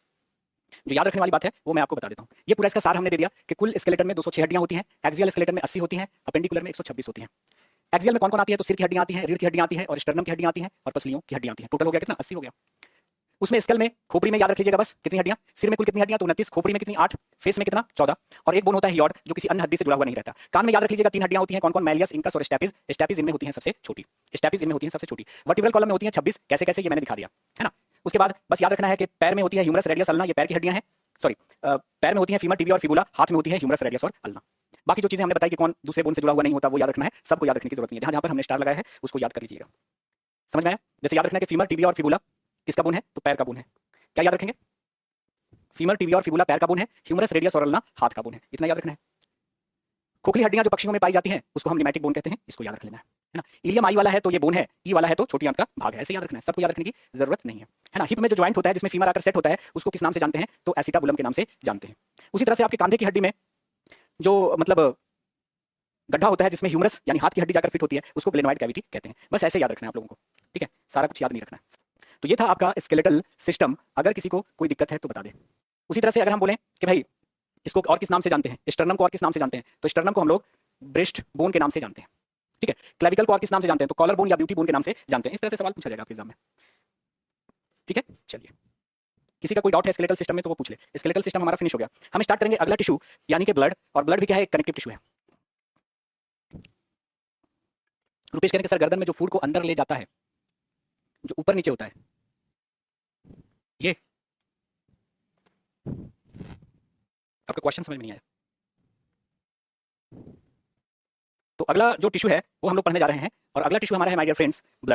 जो याद रखने वाली बात है वो मैं आपको बता देता हूं। ये पूरा इसका सार हमने दे दिया कि कुल स्केलेटन में 206 हड्डियां होती हैं, एक्सियल स्केलेटन में 80 होती हैं, अपेंडिकुलर में 126 होती हैं। एक्सियल में कौन कौन आती है? तो सिर की हड्डियां आती हैं, रीढ़ की हड्डियां आती है, और स्टर्नम की हड्डियां आती हैं, और पसलियों की हड्डियां आती हैं। टोटल हो गया कितना? 80 हो गया। उसमें स्कल में, खोपड़ी में याद रख लीजिएगा बस कितनी हड्डियां, सिर में कुल कितनी हड्डियां? तो 29, खोपड़ी में कितनी? 8, फेस में कितना? 14, और एक बोन होता है हियोर्ड जो किसी अन्य हड्डी से जुड़ा हुआ नहीं रहता। कान में याद रख लीजिएगा 3 हड्डियां होती हैं, कौन कौन? मैलियस, इंकस और स्टेपिस। स्टेपिस इनमें होती हैं सबसे छोटी, स्टेपिस इनमें होती हैं सबसे छोटी। वर्टिब्रल कॉलम में होती हैं 26, कैसे कैसे ये मैंने दिखा दिया, है ना। उसके बाद बस याद रखना है कि पैर में होती है ह्यूमरस, रेडियस, अल्ना, ये पैर की हड्डियां हैं। सॉरी, पैर में होती है फीमर, टिबिया और फिबुला, हाथ में होती है ह्यूमरस, रेडियस और अल्ना। बाकी जो चीजें हमने बताई कि कौन दूसरे बोन से जुड़ा हुआ नहीं होता वो याद रखना है, सबको याद रखने की जरूरत नहीं है। जहां जहां पर हमने स्टार लगाया है उसको याद कर लीजिएगा। समझ में आया? जैसे याद रखना है कि फीमर, टिबिया और फिबुला किसका बोन है? तो पैर का बोन है। क्या याद रखेंगे? फीमर, टिबिया और फिबुला पैर का बोन है, ह्यूमरस, रेडियस और अल्ना हाथ का बोन है। इतना याद रखना है। खोखली हड्डियां जो पक्षियों में पाई जाती हैं उसको हम न्यूमैटिक बोन कहते हैं, इसको याद रख लेना है ना। इलियम आई वाला है तो ये बोन है, ई वाला है तो छोटी आंत का भाग है। ऐसे याद रखना है, सबको याद रखने की जरूरत नहीं है ना। हिप में जो ज्वाइंट होता है जिसमें फीमर आकर सेट होता है उसको किस नाम से जानते हैं? तो एसिटाबुलम के नाम से जानते हैं। उसी तरह से आपके कंधे की हड्डी में जो मतलब गड्ढा होता है जिसमें ह्यूमरस यानी हाथ की हड्डी जाकर फिट होती है उसको ग्लेनोइड कैविटी कहते हैं। बस ऐसे याद रखना है आप लोगों को, ठीक है। सारा कुछ याद नहीं रखना है। तो ये था आपका स्केलेटल सिस्टम। अगर किसी को कोई दिक्कत है तो बता दे। उसी तरह से अगर हम बोलें कि भाई इसको और किस नाम से जानते हैं, स्टर्नम को और किस नाम से जानते हैं, तो स्टर्नम को हम लोग ब्रेस्ट बोन के नाम से जानते हैं, ठीक है। क्लेविकल को और किस नाम से जानते हैं? तो कॉलर बोन या ब्यूटी बोन के नाम से जानते हैं। इस तरह से सवाल पूछा जाएगा आपके एग्जाम में, ठीक है। चलिए, किसी का कोई डाउट है स्केलेटल सिस्टम में तो वो पूछ ले। स्केलेटल सिस्टम हमारा फिनिश हो गया। हम स्टार्ट करेंगे अगला टिश्यू यानी कि ब्लड। और ब्लड भी क्या है? एक कनेक्टिव टिश्यू है। रुपेश कह रहे हैं कि सर गर्दन में जो फूड को अंदर ले जाता है जो ऊपर नीचे होता है, ये आपका क्वेश्चन समझ में नहीं आया। तो अगला जो टिश्यू है वो हम लोग पढ़ने जा रहे हैं, और अगला टिश्यू हमारा है माय डियर फ्रेंड्स ब्लड।